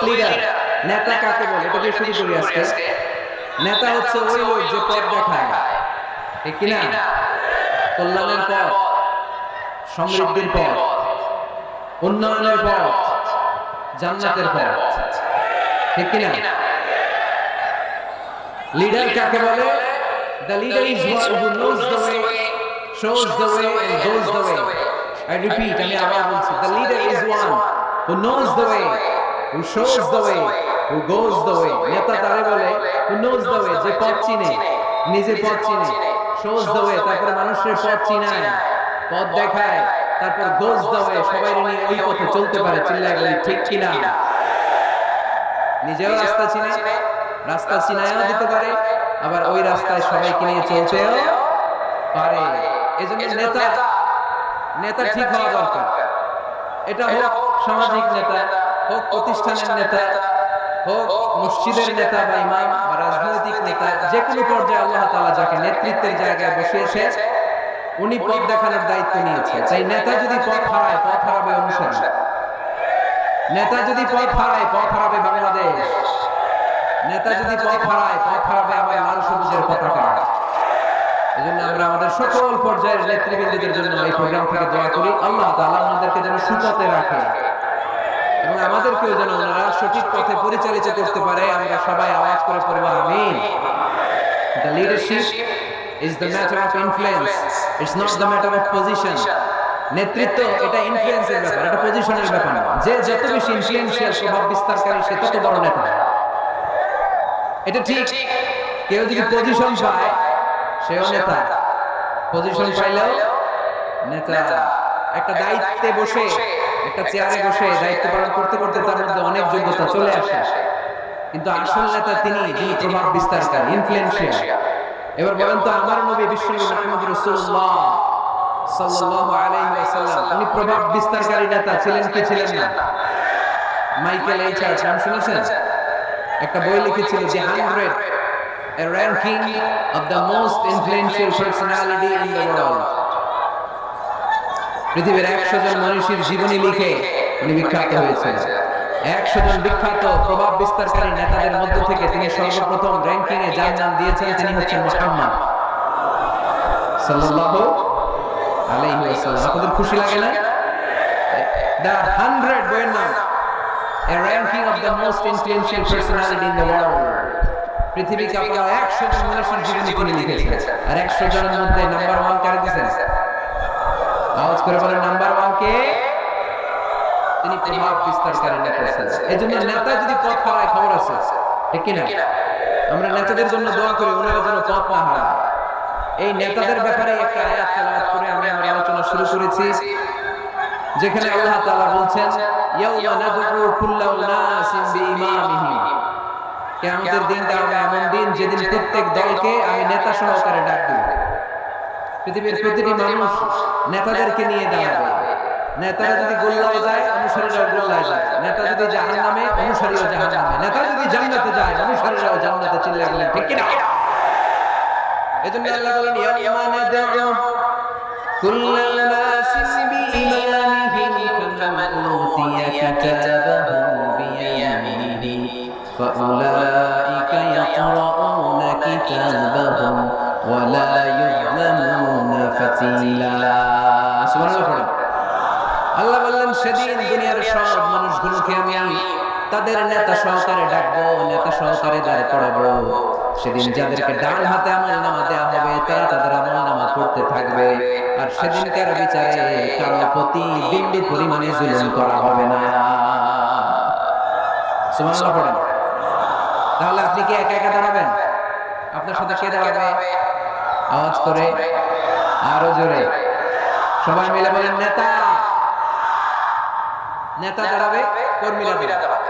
Leader নেতা কাকে বলে এটা দিয়ে শুরু করি আজকে। নেতা হচ্ছে ওই লোক যে পথ দেখায়, ঠিক কিনা? কল্যাণের পথ, সমৃদ্ধির পথ, উন্নয়নের পথ, জান্নাতের পথ, ঠিক কিনা? লিডার কাকে বলে? The leader is one who knows the way, shows the way and goes the way. I repeat, আমি আবার বলছি, the leader is one who knows the way, who shows the way, who goes the way. নেতা তারে বলে who knows the way, যে পথ চিনে, নিজে পথ চিনে, shows the way, তারপরে মানুষের পথ চিনায়, পথ দেখায়, তারপর goes the way, সবাই নিয়ে ওই পথে চলতে পারে। চিল্লায় বলি ঠিক কিনা? নিজেও রাস্তা চিনে, রাস্তা চিনায়ও দিতে পারে, আবার ওই রাস্তায় সবাইকে নিয়ে চলতেও পারে। এজন্য নেতা ঠিক হওয়া দরকার। এটা হোক সামাজিক নেতা, হোক প্রতিষ্ঠানের নেতা, হোক মসজিদের নেতা বা ইমাম বা রাজনৈতিক নেতা, যে কোনো পর্যায়ে আল্লাহ তাআলা যাকে নেতৃত্বের জায়গায় বসিয়েছে উনি পথ দেখানোর দায়িত্ব নিয়েছে। তাই নেতা যদি পথ হারায়, পথ হারাবে অনুসরণ। নেতা যদি পথ হারায়, পথ হারাবে বাংলাদেশ। নেতা যদি পথ হারায়, পথ হারাবে আমার লাল সবুজের পতাকা। এজন্য আমরা আমাদের সকল পর্যায়ের নেতৃবৃন্দদের জন্য এই প্রোগ্রাম থেকে দোয়া করি, আল্লাহ তাআলা আমাদেরকে যেন সুপথে রাখে এবং আমাদেরকেও যেন ওনারা সঠিক পথে পরিচালিত করতে পারে। আমরা সবাই আওয়াজ করে পড়ব আমিন। The leadership is the matter of influence, it's not the matter of position. নেতৃত্ব এটা ইনফ্লুয়েন্সের ব্যাপার, এটা পজিশনের ব্যাপার না। যে যত বেশি ইনফ্লুয়েন্সিয়াল, প্রভাব বিস্তারকারী, সে তত বড় নেতা। এটা ঠিক। কেউ যদি পজিশন পায় সেও নেতা, পজিশন পাইলেও নেতা। একটা দায়িত্বে বসে, একটা চেয়ারে বসে দায়িত্ব পালন করতে করতে তার মধ্যে অনেক যোগ্যতা চলে আসে, কিন্তু আসল নেতা তিনি, যিনি প্রভাব বিস্তারকারী, ইনফ্লুয়েন্সিয়াল। এবার বলেন তো, আমার নবী বিশ্বনবী মুহাম্মদ রাসূলুল্লাহ সাল্লাল্লাহু আলাইহি ওয়াসাল্লাম উনি প্রভাব বিস্তারকারী নেতা ছিলেন কি ছিলেন না? Michael H R. নাম শুনেছেন? একটা বই লিখেছিল যে 100 a ranking of the most influential personality in the world. পৃথিবীর 100 জন মনীষীর জীবনী লিখে উনি বিখ্যাত হয়েছেন। 100 জন বিখ্যাত প্রভাব বিস্তারকারী নেতাদের মধ্য থেকে তিনি সর্বপ্রথম র‍্যাঙ্কিং এ যার নাম দিয়েছেন তিনি হচ্ছেন মুহাম্মদ সাল্লাল্লাহু আলাইহি ওয়াসাল্লাম। আপনাদের খুশি লাগে না? The 100 বইয়ের নাম, a ranking of the most influential personality in the world. পৃথিবীকে আপনারা 100 জন মনীষীর জীবনী তিনি লিখেছেন, আর 100 জনের মধ্যে নাম্বার 1 কারে দিয়েছেন? আওয়াজ করে বলেন, নাম্বার 1 কে? তিনি প্রভাব বিস্তারকারী নেতা ছিলেন। এজন্য নেতা যদি পথ হারায়, খবর আছে, ঠিক কি না? আমরা নেতাদের জন্য দোয়া করি, ওনারা যেন পথ না হারায়। এই নেতাদের ব্যাপারে একটা আয়াত তেলাওয়াত করে আমি আমার আলোচনা শুরু করেছি, যেখানে আল্লাহ তাআলা বলছেন, ইয়াউমা নাদউ কুল্লা উনাসিন বিইমামিহিম। কিয়ামতের দিনটা হবে এমন দিন যেদিন প্রত্যেক দলকে আমি নেতা সহকারে ডাক দেব। পৃথিবীর প্রতিটি মানুষ নেতাদেরকে নিয়ে দাঁড়াবে। নেতারা যদি গোল্লায় যায়, অনুসারীরাও গোল্লায় যায়। নেতা যদি জাহান্নামে, অনুসারীও জাহান্নামে। নেতা যদি জান্নাতে যায়, অনুসারীরাও জান্নাতে। চিল্লায় বলেন ঠিক কিনা? এজন্য আল্লাহ বলেন, ইয়াউমা নাদউ কুল্লা উনাসিন বিইমামিহিম ফামান উতিয়া কিতাবাহু বিয়ামিনিহি ফাউলাইকা ইয়াকরাউনা কিতাবাহুম ওয়া লা ইউযলামুনা ফাতিলা। সুবহানাল্লাহ। আল্লাহ বললেন, সেদিন দুনিয়ার সব মানুষগুলোকে আমি তাদের নেতা সহকারে ডাকবো, নেতা সহকারে দাঁড় করাবো। সেদিন যাদেরকে ডান হাতে আমলনামা দেওয়া হবে তারা তাদের আমলনামা করতে থাকবে, আর সেদিনকার বিচারে কারো প্রতি বিন্দু পরিমাণে জুলুম করা হবে না। সুবহানাল্লাহ পড়েন। তাহলে আপনি কি একা একা দাঁড়াবেন? আপনার সাথে কে দাঁড়াবে? আওয়াজ করে, আরো জোরে, সবাই মিলে বলেন, নেতা। নেতা দাঁড়াবে, কর্মীরা দাঁড়াবে।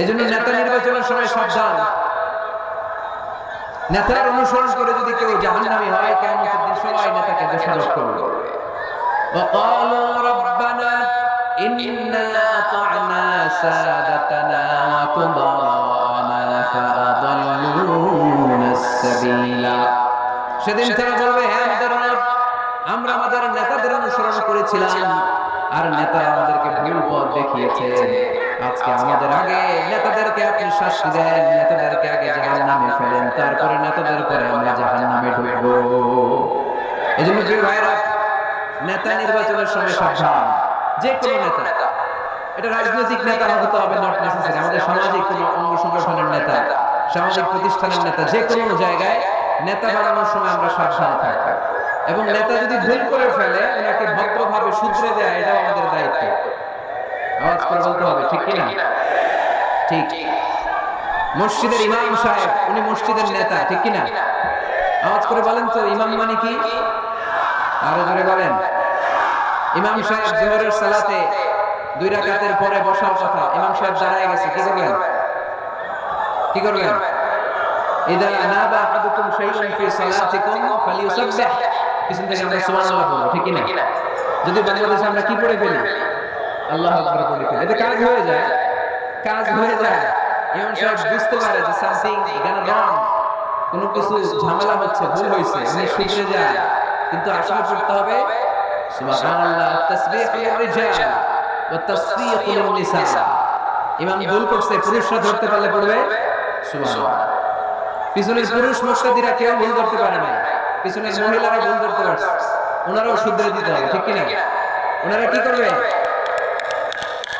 এজন্য নেতা নির্বাচনের সময় সাবধান। নেতার অনুসরণ করে যদি কেউ জাহান্নামী হয়, কিয়ামতের দিন সবাই নেতাকে দোষারোপ করবে। ওয়াকালু রাব্বানা ইন্না আতা'না সাদাতানা ওয়া কুবারানা ফাআদাল্লুনাস সাবিলা। সেদিন তারা বলবে, হে আমাদের রব, আমরা আমাদের নেতাদের অনুসরণ করেছিলাম আর নেতারা আমাদেরকে ভুল পথ দেখিয়েছে। আজকে আমাদের আগে নেতাদেরকে আপনি শাস্তি দেন, নেতাদেরকে আগে জাহান্নামে ফেলেন, তারপরে নেতাদের পরে আমরা জাহান্নামে ঢুকবো। এজন্য প্রিয় ভাইরা, নেতা নির্বাচনের সময় সাবধান। যে কোনো নেতা, এটা রাজনৈতিক নেতা হতে হবে নট নেসেসারি, আমাদের সামাজিক কোনো অঙ্গ সংগঠনের নেতা, সামাজিক প্রতিষ্ঠানের নেতা, যে কোনো জায়গায় নেতা বানানোর সময় আমরা সাবধান থাকবো। এবং নেতা যদি ভুল করে ফেলে ওনাকে ভদ্রভাবে শুধরে দেয়া, এটাও আমাদের দায়িত্ব। আওয়াজ করে বলতে হবে, ঠিক কিনা? ঠিক। মসজিদের ইমাম সাহেব, উনি মসজিদের নেতা, ঠিক কিনা? আওয়াজ করে বলেন তো, ইমাম মানে কি? আরো জোরে বলেন। ইমাম সাহেব জোহরের সালাতে 2 রাকাতের পরে বসার কথা, ইমাম সাহেব দাঁড়ায় গেছে, কি করবেন? কি করবেন? ইদা নাবা আহাদুকুম শাইউন ফি সালাতিকুম ফালিয়ুসাব্বিহ, পিছন থেকে আমরা সুবহানাল্লাহ বলবো, ঠিক কিনা? যদি বাংলাদেশে আমরা কি পড়ে ফেলি? আল্লাহু আকবার পড়ে ফেলি, এতে কাজ হয়ে যায়, কাজ হয়ে যায়। ইমাম সাহেব বুঝতে পারে যে সামথিং গানা রং, কোনো কিছু ঝামেলা হচ্ছে, ভুল হয়েছে, উনি শুধরে যায়। কিন্তু আসলে পড়তে হবে সুবহানাল্লাহ, তাসবিহু লির-রিজাল ওয়া তাসফিয়ু লিন-নিসা। ইমাম ভুল করছে, পুরুষরা ধরতে পারলে পড়বে সুবহানাল্লাহ। পিছনের পুরুষ মুক্তাদিরা কেউ ভুল করতে পারে না, পিছনের মহিলারা ভুল করতে পারছে, ওনারাও শুধরে দিতে হবে, ঠিক কিনা? ওনারা কি করবে?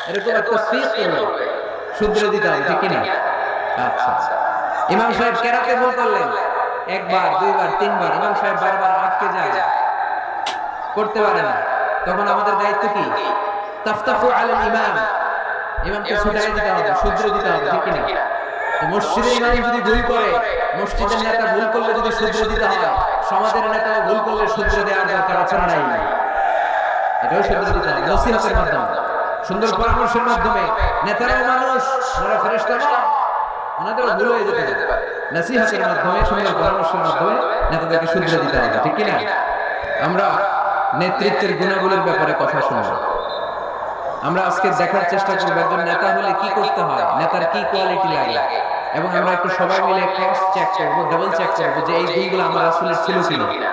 এরকম একটা তাসফিয় করবে, শুধরে দিতে হবে, ঠিক কিনা? আচ্ছা, ইমাম সাহেব কেরাতে ভুল করলেন, 1 বার 2 বার 3 বার, ইমাম সাহেব বারবার আটকে যায়, করতে পারে না, তখন আমাদের দায়িত্ব কি? তাফতাফু আলাল ইমাম, ইমামকে ছুটাই দিতে হবে, শুধরে দিতে হবে, ঠিক কিনা? মসজিদের ইমাম যদি ভুল করে, মসজিদের নেতা ভুল করলে যদি শুধরে দিতে হয়, সমাজের নেতাও ভুল করলে শুধরে দেওয়ার দরকার আছে না নাই? এটাও শুধরে দিতে হবে নসিহতের মাধ্যমে, সুন্দর পরামর্শের মাধ্যমে। নেতারাও মানুষ, ওরা ফেরেশতা না, ওনাদেরও ভুল হয়ে যেতে পারে। নসিহতের মাধ্যমে, সুন্দর পরামর্শের মাধ্যমে নেতাদেরকে শুধরে দিতে হবে, ঠিক কিনা? আমরা নেতৃত্বের গুণাবলীর ব্যাপারে কথা শুনবো। আমরা আজকে দেখার চেষ্টা করব একজন নেতা হলে কি করতে হয়, নেতার কি কোয়ালিটি লাগে, এবং আমরা একটু সবাই মিলে ক্রস চেক করব, ডাবল চেক করব যে এই গুণগুলো আমার রাসূলের ছিল কিনা,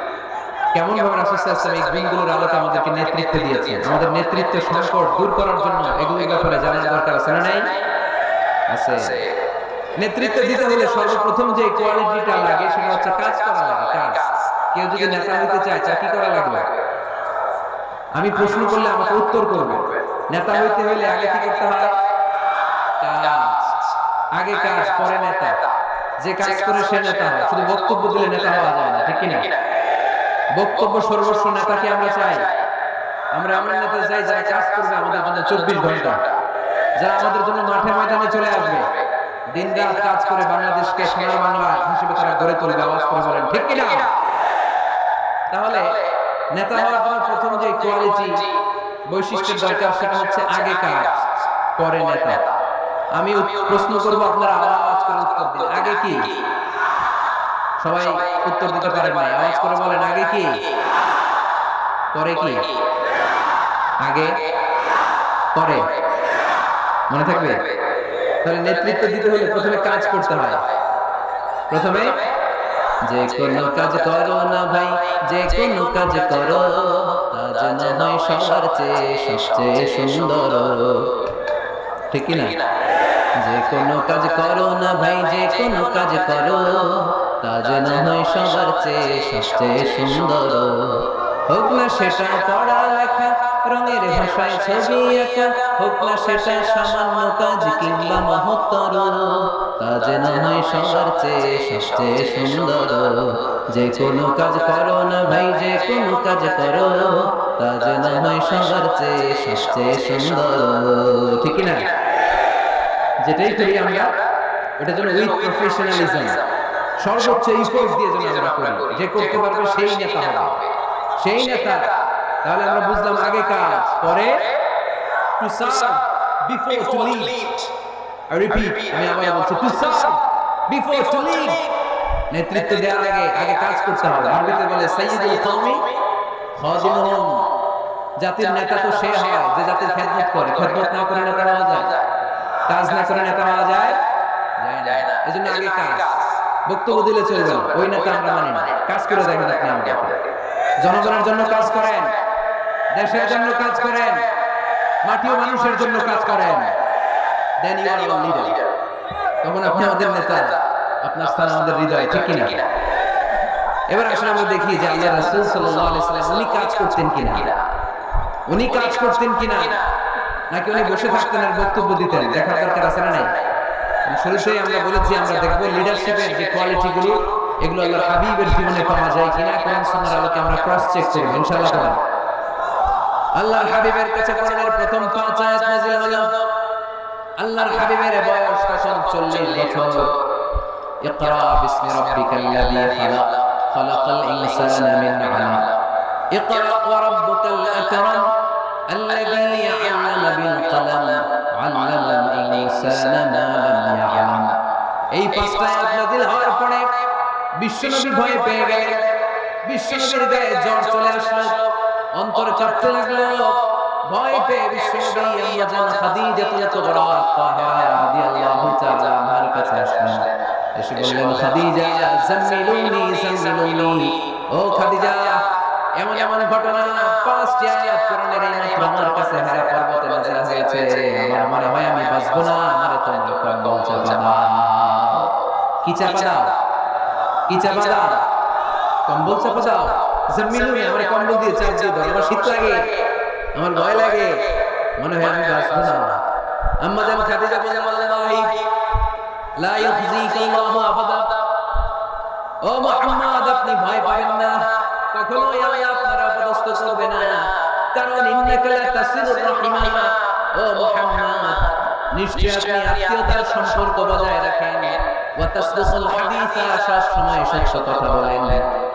কেমন ভাবে রাসূল সাল্লাল্লাহু আলাইহি ওয়াসাল্লাম এই গুণগুলোর আলোকে আমাদেরকে নেতৃত্ব দিয়েছেন। আমাদের নেতৃত্বের সংকট দূর করার জন্য এগুলোর ব্যাপারে জানার দরকার আছে না নাই? আছে। নেতৃত্ব দিতে হলে সর্বপ্রথম যে কোয়ালিটিটা লাগে সেটা হচ্ছে কাজ করা লাগে। কাজ। কেউ যদি নেতা হইতে চায় তার কি করা লাগবে? আমি প্রশ্ন করলে আমাকে উত্তর করবে। নেতা হইতে হইলে আগে কি করতে হয়? কাজ। আগে কাজ, পরে নেতা। যে কাজ করে সে নেতা হয়, শুধু বক্তব্য দিলে নেতা হওয়া যায় না, ঠিক কিনা? বক্তব্য সর্বস্ব নেতাকে আমরা চাই। আমরা এমন নেতা চাই যারা কাজ করবে আমাদের জন্য 24 ঘন্টা, যারা আমাদের জন্য মাঠে ময়দানে চলে আসবে, দিন রাত কাজ করে বাংলাদেশকে সোনার বাংলা হিসেবে তারা গড়ে তুলবে। আওয়াজ করে বলেন ঠিক কিনা? তাহলে নেতা হওয়ার জন্য প্রথম যে কোয়ালিটি, বৈশিষ্ট্যের দরকার সেটা হচ্ছে আগে কাজ, পরে নেতা। আমি প্রশ্ন করব, আপনারা আওয়াজ করে উত্তর দিন। আগে কি? সবাই উত্তর দিতে পারেন নাই, আওয়াজ করে বলেন আগে কি, পরে কি? আগে পরে মনে থাকবে? তাহলে নেতৃত্ব দিতে হলে প্রথমে কাজ করতে হয়। প্রথমে যে কোনো কাজ করো না ভাই, যে কোনো কাজ করো, কাজ না হয় সবার চেয়ে সবচেয়ে সুন্দর, ঠিক কি না? যে কোনো কাজ করো না ভাই, যে কোনো কাজ করো, কাজ না হয় সবার চেয়ে সবচেয়ে সুন্দর। হোক না সেটা পড়ালেখা, রঙের ভাষায় ছবি আঁকা, হোক না সেটা সামান্য কাজ কিংবা মহত্তর, কাজ না হয় সবার চেয়ে সবচেয়ে সুন্দর। যে কোনো কাজ করো না ভাই, যে কোনো কাজ করো, কাজ না হয় সবার চেয়ে সবচেয়ে সুন্দর, ঠিক না? যেটাই করি আমরা ওটার জন্য উইথ প্রফেশনালিজম, সর্বোচ্চ ইফোর্ট দিয়ে যেন আমরা করি। যে করতে পারবে সেই নেতা হবে, সেই নেতা। তাহলে আমরা বুঝলাম আগে কাজ, পরে to serve before to lead. I repeat, আমি আবার বলছি, to serve before to lead. নেতৃত্ব দেওয়ার আগে আগে কাজ করতে হবে। আরবিতে বলে সাইয়্যিদুল কওমি খাদিমুহুম। জাতির নেতা তো সে হয় যে জাতির খেদমত করে। খেদমত না করে নেতা হওয়া যায়? কাজ না করে নেতা হওয়া যায়? যায় না। এজন্য আগে কাজ। বক্তব্য দিলে চলবে না, ওই নেতা আমরা মানি না। কাজ করে দেখেন আপনি আমাদেরকে। জনগণের জন্য কাজ করেন, দেশের জন্য কাজ করেন, মাটি ও মানুষের জন্য কাজ করেন। Then you are our leader. তখন আপনি আমাদের নেতা, আপনার স্থান আমাদের হৃদয়ে, ঠিক কিনা? এবার আসলে আমরা দেখি যে আল্লাহ রাসূল সাল্লাল্লাহু আলাইহি ওয়াসাল্লাম উনি কাজ করতেন কিনা, উনি কাজ করতেন কিনা, নাকি উনি বসে থাকতেন আর বক্তব্য দিতেন? দেখার দরকার আছে না নাই? শুরুতেই আমরা বলেছি আমরা দেখব লিডারশিপের যে কোয়ালিটিগুলো এগুলো আল্লাহর হাবিবের জীবনে পাওয়া যায় কিনা কোরআন সুন্নাহর আলোকে আমরা ক্রস চেক করব ইনশাআল্লাহ। পড়েন আল্লাহর হাবিবের কাছে কোরআনের প্রথম 5 আয়াত নাযিল হলো। আল্লাহর হাবিবের বয়স তখন 40 বছর। ইকরা বিসমি রাব্বিকাল্লাযী খালাক খালাকাল ইনসানা মিন আলাক ইকরা ওয়া রাব্বুকাল আকরাম الذي علم بالقلم علم الإنسان ما لم يعلم। এই পাঁচটা আয়াত নাযিল হওয়ার পরে বিশ্বনবী ভয় পেয়ে গেলেন। বিশ্বনবীর গায়ে জ্বর চলে আসলো, অন্তরে কাঁপতে লাগলো। ভয় পেয়ে বিশ্বনবী আম্মা জান খাদিজাতুল কুবরা তাহেরা রাদিয়াল্লাহু তাআলা আনহার কাছে আসলেন। এসে বললেন, খাদিজা জাম্মিলুনি জাম্মিলুনি, ও খাদিজা এমন এমন ঘটনা 5টি আয়াত কোরআনের এই মাত্র আমার কাছে হেরা পর্বতে নাযিল হয়েছে। আমার মনে হয় আমি বাঁচবো না, আমারে তোমরা কম্বল চাপা দাও। কি চাপা দাও? কি চাপা দাও? কম্বল চাপা দাও। জাম্মিলুনি, আমারে কম্বল দিয়ে চাপ দিয়ে দাও, আমার শীত লাগে, আমার ভয় লাগে, মনে হয় আমি বাঁচবো না। আম্মা জান খাদিজা বললেন, আল্লাহি লা ইউখজিকাল্লাহু আবাদা, ও মুহাম্মদ আপনি ভয় পাবেন না, কখনোই আল্লাহ আপনার অপদস্থ করবে না। কারণ ইন্নাকা লা তাসিলুর রাহিমা, ও মুহাম্মদ নিশ্চয় আপনি আত্মীয়তার সম্পর্ক বজায় রাখেন। ওয়া তাসদুকুল হাদিসা, সব সময় সত্য কথা বলেন।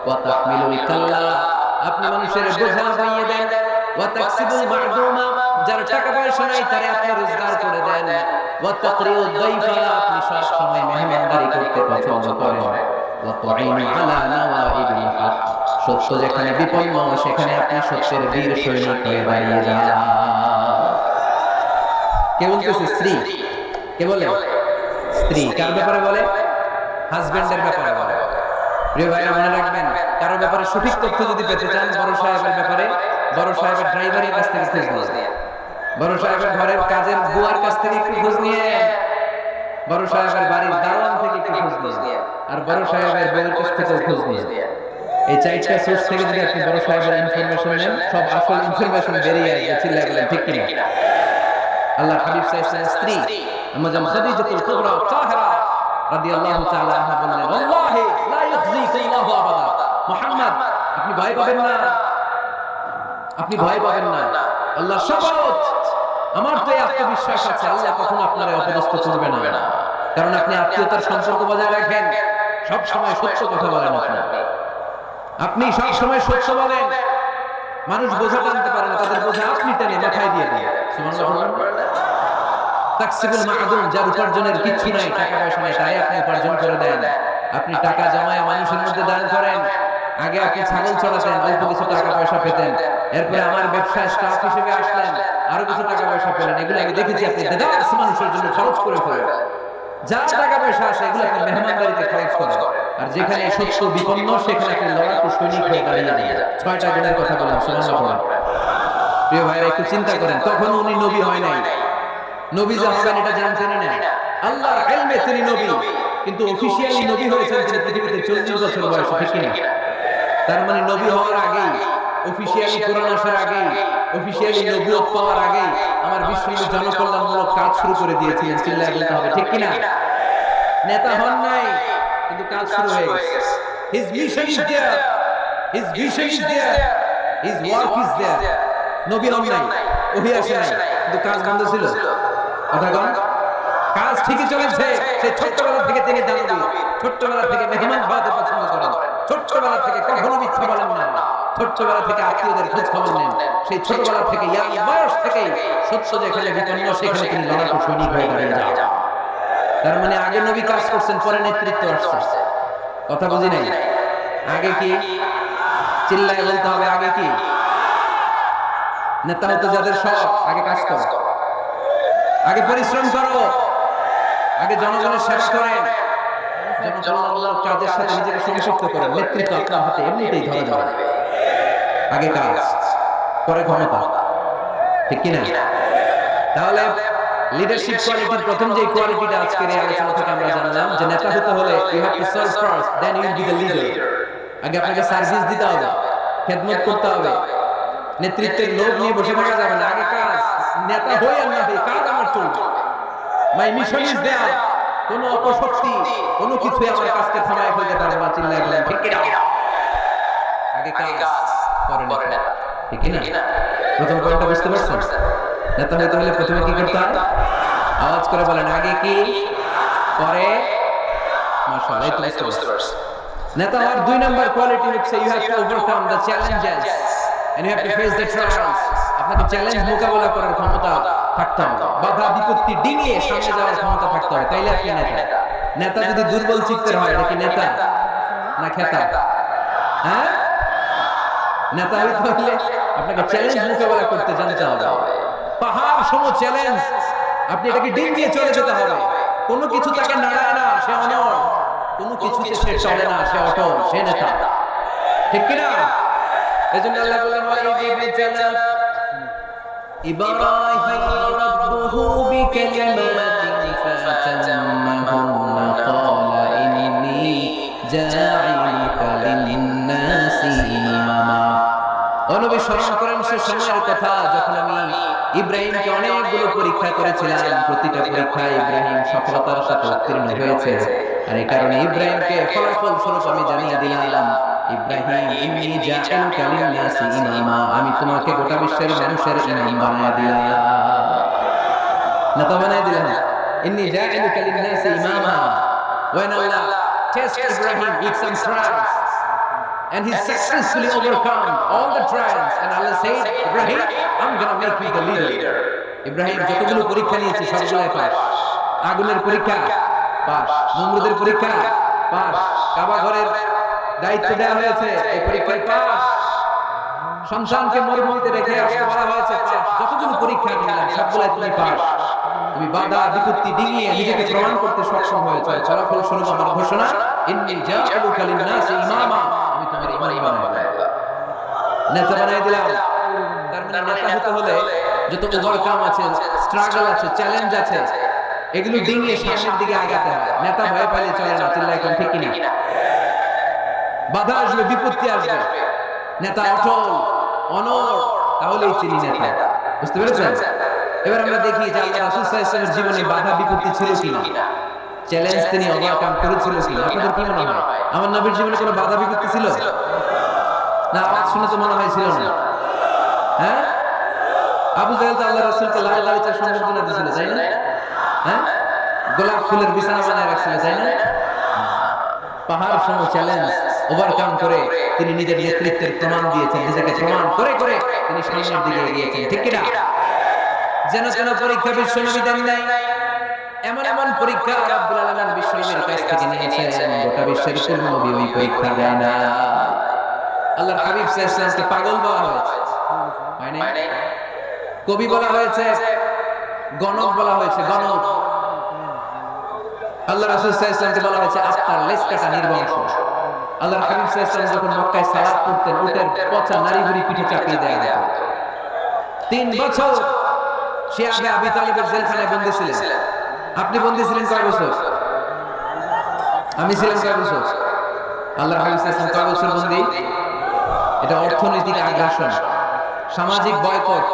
ওয়া তাহমিলুল কাল্লা, আপনি মানুষের বোঝা বইয়ে দেন। ওয়া তাকসিবুল মা'দুমা, যার টাকা পয়সা নাই তারে আপনি রোজগার করে দেন। ওয়া তাকরিউদ দাইফা, আপনি সব সময় মেহমানদারি করতে পছন্দ করেন। ওয়া তুঈনু আলা নাওয়াইবিল হক, সত্য যেখানে বিপন্ন সেখানে আপনি সত্যের বীর সৈনিক হয়ে দাঁড়িয়ে যান। কে বলতেছে? স্ত্রী। কে বলে? স্ত্রী। কার ব্যাপারে বলে? হাজবেন্ডের ব্যাপারে বলে। প্রিয় ভাইরা মনে রাখবেন, কারো ব্যাপারে সঠিক তথ্য যদি পেতে চান, বড় সাহেবের ব্যাপারে বড় সাহেবের ড্রাইভারের কাছ থেকে খোঁজ নিয়ে, বড় সাহেবের ঘরের কাজের বুয়ার কাছ থেকে একটু খোঁজ নিয়ে, বড় সাহেবের বাড়ির দারোয়ান থেকে একটু খোঁজ নিয়ে, আর বড় সাহেবের বউয়ের কাছ থেকে খোঁজ নিয়ে। এই চারটা সোর্স থেকে যদি আপনি বড় সাহেবের ইনফরমেশন নেন, সব আসল ইনফরমেশন বেরিয়ে আসবে। চিল্লায় বলেন ঠিক কিনা? আল্লাহর হাবিব সাল্লাল্লাহু আলাইহি ওয়াসাল্লাম স্ত্রী আম্মা জান খাদিজাতুল কুবরা তাহেরা রাদিয়াল্লাহু তাআলা আনহা বললেন, আল্লাহি লা ইউখজিকাল্লাহু আবাদা, মুহাম্মদ আপনি ভয় পাবেন না, আপনি ভয় পাবেন না। আল্লাহ শপথ, আমার তো এই আত্মবিশ্বাস আছে আল্লাহ কখনো আপনারে অপদস্থ করবে না। কারণ আপনি আত্মীয়তার সম্পর্ক বজায় রাখেন, সব সময় সত্য কথা বলেন। আপনি সব সময় সত্য বলেন। মানুষ বোঝা টানতে পারে না, তাদের বোঝা আপনি টেনে মাথায় দিয়ে দেন। সুবহানাল্লাহ। তাকসিবুল মা'দুম, যার উপার্জনের কিচ্ছু নাই, টাকা পয়সা নাই, তাই আপনি উপার্জন করে দেন। আপনি টাকা জমায় মানুষের মধ্যে দান করেন। আগে আপনি ছাগল চড়াতেন, অল্প কিছু টাকা পয়সা পেতেন। এরপরে আমার ব্যবসায় স্টাফ হিসেবে আসলেন, আরো কিছু টাকা পয়সা পেলেন। এগুলো আমি দেখেছি আপনি দেদারস মানুষের জন্য খরচ করে ফেলেন। যা টাকা পয়সা আসে এগুলো আপনি মেহমানদারিতে খরচ করেন। আর যেখানে সত্য বিপন্ন সেখানে আপনি লড়াকু সৈনিক হয়ে দাঁড়িয়ে যান। 6টা গুণের কথা বললাম, সুবহানাল্লাহ। প্রিয় ভাইরা একটু চিন্তা করেন, তখন উনি নবী হয় নাই, নবী যে হবেন এটা জানতেনই না। আল্লাহর ইলমে তিনি নবী, কিন্তু অফিশিয়ালি নবী হয়েছেন তিনি পৃথিবীতে 40 বছর বয়সে, ঠিক কিনা? তার মানে নবী হওয়ার আগেই, অফিশিয়ালি কোরআন আসার আগেই, অফিশিয়ালি নবুয়ত পাওয়ার আগেই আমার বিশ্বনবী জনকল্যাণমূলক কাজ শুরু করে দিয়েছিলেন। চিল্লায় বলতে হবে ঠিক কিনা? নেতা হন নাই, কিন্তু কাজ শুরু হয়ে গেছে। His mission is there, his vision is there, his work is there. নবী হন নাই, ওহী আসে নাই, কিন্তু কাজ বন্ধ ছিল। কথা বল, কাজ ঠিকই চলেছে। সেই ছোট্টবেলা থেকে তিনি দানবী, ছোট্টবেলা থেকে মেহমান খাওয়াতে পছন্দ করেন, ছোট্টবেলা থেকে কখনো মিথ্যা বলেন না, ছোট্টবেলা থেকে আত্মীয়দের খোঁজ খবর নেন। সেই ছোটবেলা থেকে ইয়াং বয়স থেকেই সত্য যেখানে বিপন্ন সেখানে তিনি লড়াকু সৈনিক হয়ে দাঁড়িয়ে যান। তার মানে আগে নবী কাজ করছেন, পরে নেতৃত্ব আসছে। কথা বুঝি নাই? আগে কি? চিল্লায় বলতে হবে আগে কি? নেতা হতে যাদের শখ, আগে কাজ করো, আগে পরিশ্রম করো, আগে জনগণের সেবা করেন, জনগণের কাজের সাথে নিজেকে সংযুক্ত করেন। নেতৃত্ব আপনার হাতে এমনিতেই ধরা যাবে। আগে কাজ, পরে ক্ষমতা, ঠিক কিনা? তাহলে লিডারশিপ কোয়ালিটির প্রথম যে কোয়ালিটিটা আজকের এই আলোচনা থেকে আমরা জানলাম যে নেতা হতে হলে you have to serve first then you will be the leader. আগে আপনাকে সার্ভিস দিতে হবে, খেদমত করতে হবে। নেতৃত্বের লোভ নিয়ে বসে থাকা যাবে না। আগে কাজ, নেতা হই আর না হই, কাজ আমার চলবে। মাই মিশন ইজ দেয়ার। কোন অপশক্তি কোনো কিছুই আমার কাজকে থামায় ফেলতে পারবে না। চিল্লায় বলেন ঠিক কি না? আগে কাজ পরে নেতা, ঠিক কি না? প্রথম পয়েন্টটা বুঝতে পারছেন? নেতা হইতে হলে প্রথমে কি করতে হয়? আওয়াজ করে বলেন আগে কি পরে। মাশাআল্লাহ, এই তো বুঝতে পারছেন। নেতা হওয়ার দুই নাম্বার কোয়ালিটি হচ্ছে you have to overcome the challenges and you have to face the trials. আপনাকে চ্যালেঞ্জ মোকাবেলা করার ক্ষমতা থাকতে হবে, বাধা বিপত্তি ডিঙিয়ে সামনে যাওয়ার ক্ষমতা থাকতে হবে, তাইলে আপনি নেতা। নেতা যদি দুর্বল চিত্তের হয় নাকি নেতা না খেতা? হ্যাঁ, নেতা হইতে হলে আপনাকে চ্যালেঞ্জ মোকাবেলা করতে জানতে হবে। পাহাড় সম চ্যালেঞ্জ, আপনি এটাকে ডিঙিয়ে চলে যেতে হবে। কোনো কিছু তাকে নাড়ায় না, সে অনড়। কোনো কিছুতে সে চলে না, সে অটল, সে নেতা, ঠিক কি না? এজন্য আল্লাহ বলেন ইব্রাহিম রাব্বুহু বিকালিমাতিন ফাতাম্মাহুন্না ক্বালা ইন্নী জাঈলুকা লিন-নাসি ইমামা। ও নবী, স্মরণ করেন সে সময়ের কথা যখন আমি ইব্রাহিমকে অনেকগুলো পরীক্ষা করেছিলাম। প্রতিটা পরীক্ষায় ইব্রাহিম সফলতার সাথে উত্তীর্ণ হয়েছে। আর এই কারণে ইব্রাহিমকে ফলাফল স্বরূপ আমি জানিয়ে দিলাম, ইব্রাহিম ইন্নী জাঈলুকা লিন-নাসি ইমামা, আমি তোমাকে গোটা বিশ্বের মানুষের ইমাম বানায় দিলাম, নেতা বানায় দিলাম। ইন্নী জাঈলুকা লিন-নাসি ইমামা। When Allah tested Ibrahim with some trials and he successfully overcome all the trials, and Allah said, Ibrahim, I'm gonna make you the leader. Ibrahim যতগুলো পরীক্ষা নিয়েছে সবগুলাই পাস। আগুনের পরীক্ষা পাস, নমরুদের পরীক্ষা পাস, কাবা ঘরের দায়িত্ব দেওয়া হয়েছে, এই পরীক্ষায় পাস। সন্তানকে মরুভূমিতে রেখে আসতে বলা হয়েছে, পাস। যতগুলো পরীক্ষা নিলাম সবগুলাই তুমি পাস। তুমি বাধা বিপত্তি ডিঙিয়ে নিজেকে প্রমাণ করতে সক্ষম হয়েছে। ফলাফল স্বরূপ আমার ঘোষণা, ইন্নী জাঈলুকা লিন-নাসি ইমামা, আমি তোমার ইমাম বানায় দিলাম, নেতা বানায় দিলাম। তার মানে নেতা হতে হলে যত ওভারকাম আছে, স্ট্রাগল আছে, চ্যালেঞ্জ আছে, এগুলো ডিঙিয়ে সামনের দিকে আগাতে হয়। নেতা ভয় পাইলে চলে না, চিল্লায় কোন ঠিক কিনা? বাধা আসবে, বিপত্তি আসবে, নেতা অটল অনড়, তাহলেই চিনি নেতা। বুঝতে পেরেছেন? এবার আমরা দেখি যে আল্লাহ রাসূল সাল্লাল্লাহু আলাইহি ওয়াসাল্লামের জীবনে বাধা বিপত্তি ছিল কিনা, চ্যালেঞ্জ তিনি ওভারকাম করেছিল কিনা। আপনাদের কি মনে হয় আমার নবীর জীবনে কোনো বাধা বিপত্তি ছিল না? আওয়াজ শুনে তো মনে হয় ছিল না। হ্যাঁ, আবু জাহেল তো আল্লাহ রাসূলকে লাল গালিচার সম্বর্ধনা দিয়েছিল, তাই না? হ্যাঁ, গোলাপ ফুলের বিছানা বানায় রাখছিল, তাই না? পাহাড় সম চ্যালেঞ্জ ওভারকাম করে তিনি নিজের নেতৃত্বের প্রমাণ দিয়েছেন, নিজেকে প্রমাণ করে করে তিনি সামনের দিকে এগিয়েছেন, ঠিক কিনা? যেন যেন পরীক্ষা বিশ্বনবী দেন নাই, এমন এমন পরীক্ষা রব্বুল আলামিন বিশ্বনবীর কাছ থেকে নিয়েছেন, গোটা বিশ্বের কোনো নবী ওই পরীক্ষা দেয় না। আল্লাহর হাবিব সাল্লাল্লাহু আলাইহি ওয়াসাল্লামকে পাগল বলা হয়েছে, হয় না? কবি বলা হয়েছে, গণক বলা হয়েছে, গণক। আল্লাহ রাসূল সাল্লাল্লাহু আলাইহি ওয়াসাল্লামকে বলা হয়েছে আত্মার লেজ কাটা নির্বংশ। আল্লাহর হাবিব সাল্লাল্লাহু আলাইহি ওয়াসাল্লাম যখন মক্কায় সালাত করতেন, উটের পচা নারী বুড়ি পিঠে চাপিয়ে দেয়া হতো। 3 বছর সে আবু তালিবের জেলখানায় বন্দী ছিলেন। আপনি বন্দী ছিলেন কয় বছর? আমি ছিলাম কয় বছর? আল্লাহর হাবিব সাল্লাল্লাহু আলাইহি ওয়াসাল্লাম কয় বছর বন্দী? এটা অর্থনৈতিক আগ্রাসন, সামাজিক বয়কট।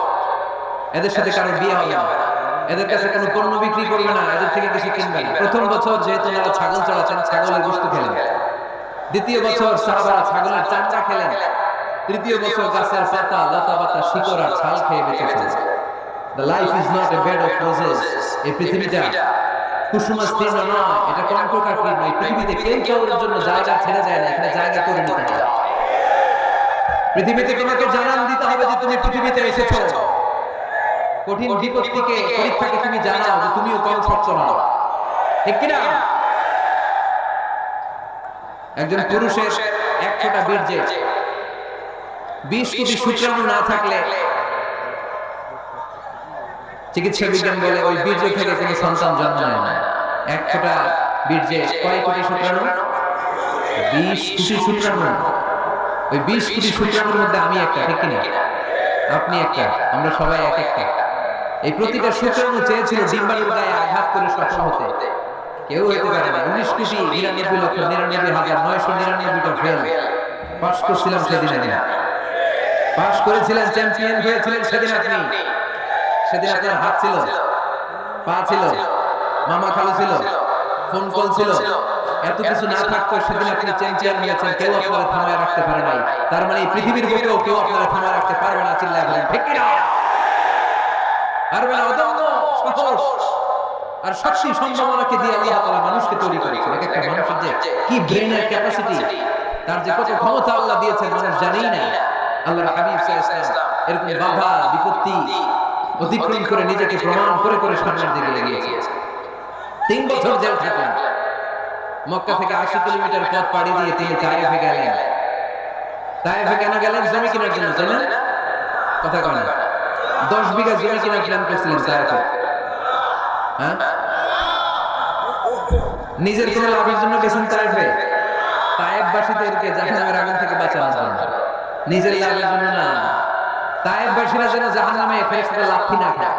এদের সাথে কারো বিয়ে হবে না, এদের কাছে কোনো পণ্য বিক্রি করবে না, এদের থেকে কিছু কিনবে না। প্রথম বছর যেহেতু ওনারা ছাগল চড়াচ্ছেন, ছাগলের গোশত খেলেন। দ্বিতীয় বছর সাহাবারা ছাগলের চামড়া খেলেন। তৃতীয় বছর গাছের পাতা, লতা পাতা, শিকড় আর ছাল খেয়ে বেঁচেছেন। The life is not a bed of roses. এই পৃথিবীটা কুসুমাস্তীর্ণ নয়, এটা কণ্টকাকীর্ণ নয়। পৃথিবীতে কেউ কারোর জন্য জায়গা ছেড়ে যায় না, এখানে জায়গা করে নিতে হয়। পৃথিবীতে তোমাকে জানান দিতে হবে যে তুমি পৃথিবীতে এসেছো। কঠিন বিপত্তিকে, পরীক্ষাকে তুমি জানাও যে তুমিও কম শক্ত নও, ঠিক কিনা? একজন পুরুষের 1 ফোঁটা বীর্যে 20 কোটি শুক্রাণু না থাকলে চিকিৎসা বিজ্ঞান বলে ওই বীর্য থেকে কোনো সন্তান জন্ম নেয় না। 1 ফোঁটা বীর্যে কয় কোটি শুক্রাণু? 20 কোটি শুক্রাণু। ওই 20 কোটি শুক্রাণুর মধ্যে আমি একটা, ঠিক কিনা? আপনি একটা, আমরা সবাই এক একটা। এই প্রতিটা শুক্রাণু চেয়েছিল ডিম্বাণুর গায়ে আঘাত করে সফল হতে, কেউ হতে পারে না। 19,99,99,999টা ফেল। পাস করছিলাম সেদিন আমি, পাস করেছিলেন, চ্যাম্পিয়ন হয়েছিলেন সেদিন আপনি। সেদিন আপনার হাত ছিল, পা ছিল, মামা খালু ছিল, ফোন কল ছিল, এত কিছু না থাকতো সেদিন আপনি চ্যাম্পিয়ন হয়েছেন। কেউ আপনারা থামায় রাখতে পারে নাই। তার মানে এই পৃথিবীর বুকেও কেউ আপনারা থামায় রাখতে পারবে না। চিল্লায় বলেন ঠিক কি না? পারবে না। অদম্য সাহস আর শক্তি সম্ভাবনাকে দিয়ে আল্লাহ তাআলা মানুষকে তৈরি করেছেন। এক একটা মানুষের যে কি ব্রেনের ক্যাপাসিটি, তার যে কত ক্ষমতা আল্লাহ দিয়েছেন মানুষ জানেই না। আল্লাহর হাবিব সাল্লাল্লাহু আলাইহি ওয়াসাল্লাম এরকম বাধা বিপত্তি অতিক্রম করে নিজেকে প্রমাণ করে করে সামনের দিকে এগিয়ে গিয়েছেন। 3 বছর জেল থাকলেন। মক্কা থেকে 80 কিলোমিটার পথ পাড়ি দিয়ে তিনি তায়েফে গেলেন। তায়েফে কেন গেলেন? জমি কেনার জন্য, তাই না? কথা কয় না। 10 বিঘা জমি কেনার প্ল্যান করছিলেন তায়েফে। হ্যাঁ, নিজের কোনো লাভের জন্য গেছেন তায়েফে? তায়েফবাসীদেরকে জাহান্নামের আগুন থেকে বাঁচানোর জন্য, নিজের লাভের জন্য না। তায়েফবাসীরা যেন জাহান্নামে ফেরেশতারা লাথি না খায়,